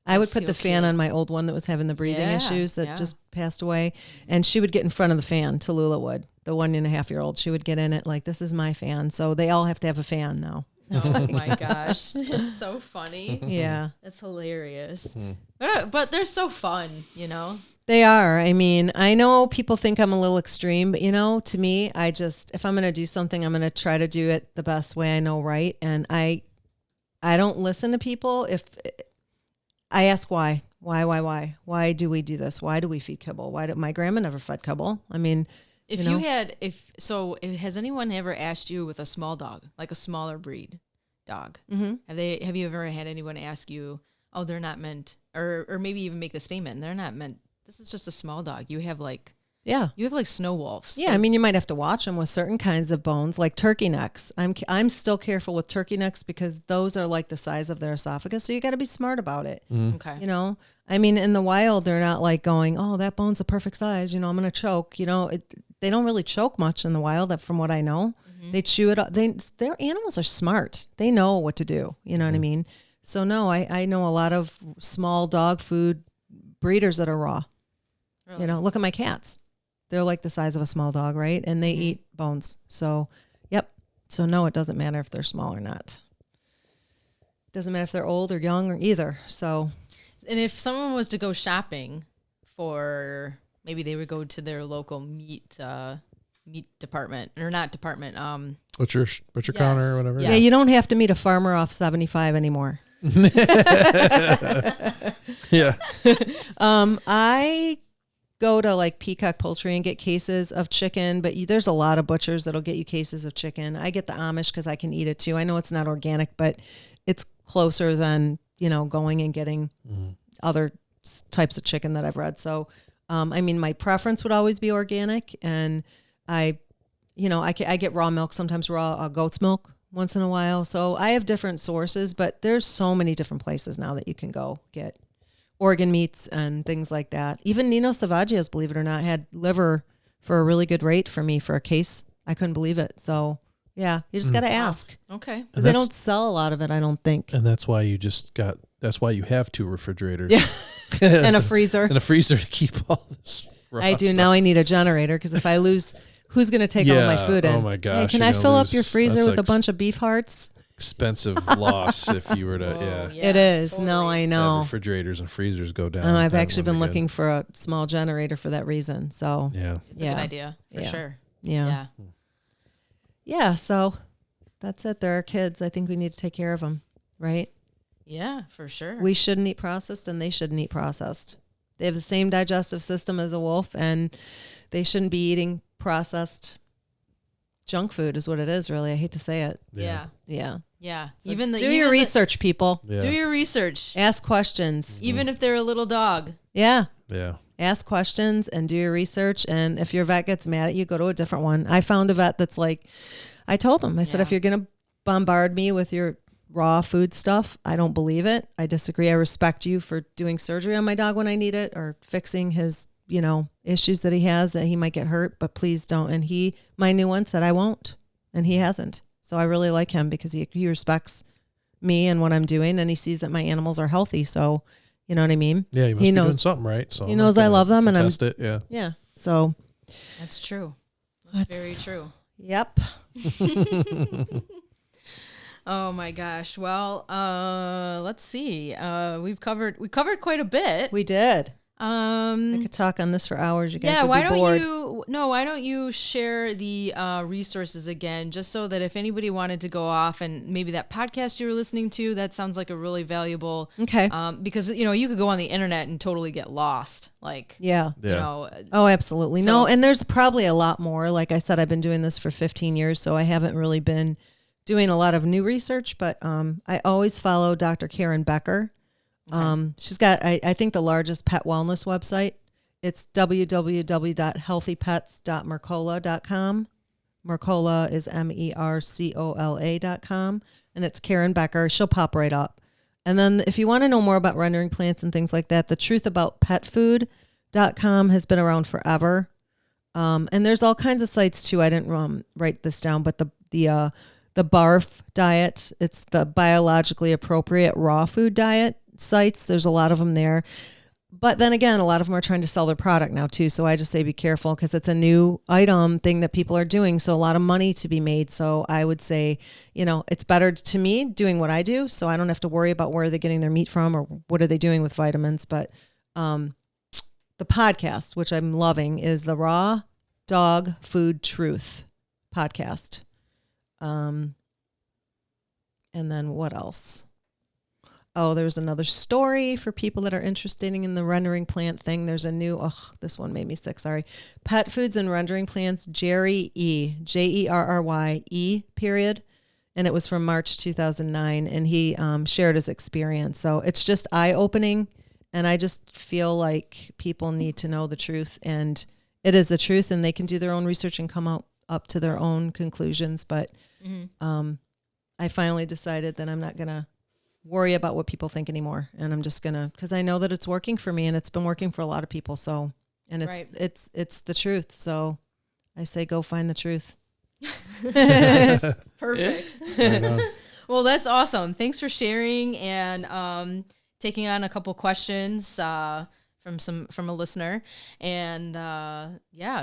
I would That's put so the fan cute. on my old one that was having the breathing Yeah, issues that yeah. just passed away, and she would get in front of the fan. Tallulah would, the 1.5-year-old. She would get in it like, this is my fan. So they all have to have a fan now. Oh my gosh. It's so funny. Yeah. It's hilarious. But they're so fun, you know? They are. I mean, I know people think I'm a little extreme, but to me, if I'm going to do something, I'm going to try to do it the best way I know right. And I don't listen to people if I ask why do we do this? Why do we feed kibble? My grandma never fed kibble. I mean, has anyone ever asked you with a small dog, like a smaller breed dog? Mm-hmm. Have you ever had anyone ask you, oh, they're not meant, or maybe even make the statement, they're not meant, this is just a small dog. You have like snow wolves. Yeah, I mean, you might have to watch them with certain kinds of bones, like turkey necks. I'm still careful with turkey necks because those are like the size of their esophagus, so you got to be smart about it. Okay. I mean, in the wild, they're not like going, oh, that bone's the perfect size. I'm going to choke. They don't really choke much in the wild, from what I know. Mm-hmm. They chew it up. Their animals are smart. They know what to do. You know what I mean? So no, I know a lot of small dog food breeders that are raw. Really? Look at my cats. They're like the size of a small dog, right? And they eat bones. So, yep. So no, it doesn't matter if they're small or not. It doesn't matter if they're old or young or either. So, and if someone was to go shopping for, maybe they would go to their local meat department, or not department. Butcher counter or whatever. Yes. yeah, you don't have to meet a farmer off 75 anymore. Yeah. I go to like Peacock Poultry and get cases of chicken, but there's a lot of butchers that'll get you cases of chicken. I get the Amish because I can eat it too. I know it's not organic, but it's closer than, going and getting other types of chicken that I've read. So, I mean, my preference would always be organic, and I get raw milk, sometimes raw goat's milk once in a while. So I have different sources, but there's so many different places now that you can go get organ meats and things like that. Even Nino Savagios, believe it or not, had liver for a really good rate for me for a case. I couldn't believe it. So yeah, you just got to ask. Okay. Because they don't sell a lot of it, I don't think. And that's why that's why you have 2 refrigerators. Yeah. And a freezer. And a freezer to keep all this raw I do. stuff. Now I need a generator because if I lose, who's going to take all my food in? Oh my gosh. Hey, can you're I gonna fill up lose- your freezer that's with a bunch of beef hearts? expensive loss if you were to, Whoa, yeah. It is. totally. No, I Have know. refrigerators and freezers go down. And I've that actually one been again. looking for a small generator for that reason. So Yeah. It's a good idea, for Yeah. sure. Yeah. Yeah. So that's it. There are kids. I think we need to take care of them, right? Yeah, for sure. We shouldn't eat processed and they shouldn't eat processed. They have the same digestive system as a wolf, and they shouldn't be eating processed junk food is what it is, really. I hate to say it. yeah. Yeah. Yeah. So do your research, people. Yeah. Do your research. Ask questions. Even if they're a little dog. Yeah. Yeah. Ask questions and do your research. And if your vet gets mad at you, go to a different one. I found a vet that's like, I told him, I said, if you're going to bombard me with your raw food stuff, I don't believe it. I disagree. I respect you for doing surgery on my dog when I need it, or fixing his, issues that he has that he might get hurt, but please don't. And my new one said I won't, and he hasn't. So I really like him because he respects me and what I'm doing, and he sees that my animals are healthy. So, you know what I mean? Yeah, he must be doing something right. So he knows I love them, and I'm test it. Yeah. Yeah. So That's true. That's very true. Yep. Oh my gosh. Well, let's see. We covered quite a bit. We did. I could talk on this for hours. You guys Yeah, would why be don't bored. why don't you share the resources again, just so that if anybody wanted to go off and maybe that podcast you were listening to, that sounds like a really valuable. Okay. Because you could go on the internet and totally get lost. Like, Yeah. Oh, absolutely. So- No, and there's probably a lot more. Like I said, I've been doing this for 15 years, so I haven't really been doing a lot of new research, but I always follow Dr. Karen Becker. Okay. She's got, I think, the largest pet wellness website. It's www.healthypets.mercola.com. Mercola is MERCOLA.com. And it's Karen Becker. She'll pop right up. And then if you want to know more about rendering plants and things like that, thetruthaboutpetfood.com has been around forever. And there's all kinds of sites too. I didn't write this down, but the BARF diet, it's the biologically appropriate raw food diet sites. There's a lot of them there. But then again, a lot of them are trying to sell their product now too. So I just say be careful because it's a new item thing that people are doing. So a lot of money to be made. So I would say, it's better to me doing what I do. So I don't have to worry about where they're getting their meat from or what are they doing with vitamins. But the podcast, which I'm loving, is the Raw Dog Food Truth podcast. And then what else? Oh, there's another story for people that are interested in the rendering plant thing. There's a new, this one made me sick, sorry. Pet Foods and Rendering Plants, Jerry E., Jerrye, period. And it was from March 2009, and he shared his experience. So it's just eye-opening, and I just feel like people need to know the truth, and it is the truth, and they can do their own research and come up to their own conclusions. But I finally decided that I'm not going to worry about what people think anymore. And I'm just going to, because I know that it's working for me and it's been working for a lot of people. So, and it's the truth. So I say, go find the truth. Perfect. Well, that's awesome. Thanks for sharing and taking on a couple questions from a listener. And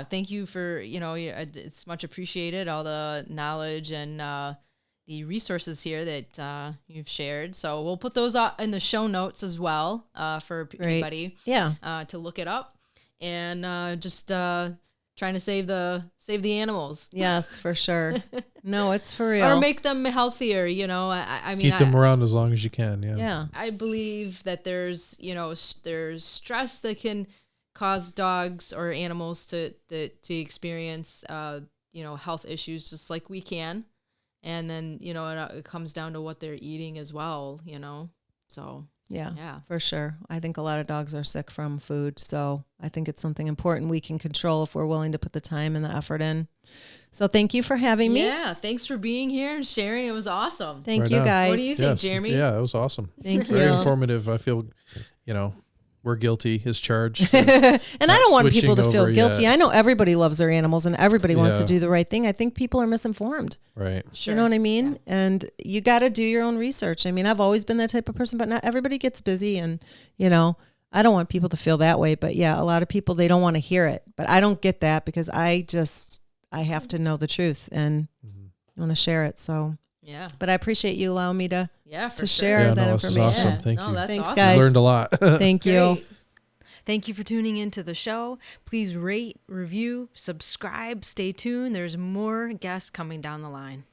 thank you for, it's much appreciated, all the knowledge and the resources here that you've shared. So we'll put those in the show notes as well for anybody to look it up and just trying to save the animals. Yes, for sure. No, it's for real. Or make them healthier, I mean, keep them around as long as you can. Yeah. I believe that there's stress that can cause dogs or animals to experience health issues just like we can. And then, it comes down to what they're eating as well, so. Yeah, for sure. I think a lot of dogs are sick from food. So I think it's something important we can control if we're willing to put the time and the effort in. So thank you for having me. Yeah, thanks for being here and sharing. It was awesome. Thank you, guys. What do you think, Jeremy? Yeah, it was awesome. Thank you. Very informative. I feel, we're guilty is charged. And I don't want people to feel guilty. Yet. I know everybody loves their animals and everybody wants to do the right thing. I think people are misinformed. Right. Sure. You know what I mean? Yeah. And you got to do your own research. I mean, I've always been that type of person, but not everybody gets busy. And, I don't want people to feel that way. But yeah, a lot of people, they don't want to hear it. But I don't get that because I have to know the truth and I want to share it. So. Yeah. But I appreciate you allowing me to share that information. This is awesome. Thank you. Thanks, awesome. guys. I learned a lot. Thank you. Great. Thank you for tuning into the show. Please rate, review, subscribe, stay tuned. There's more guests coming down the line.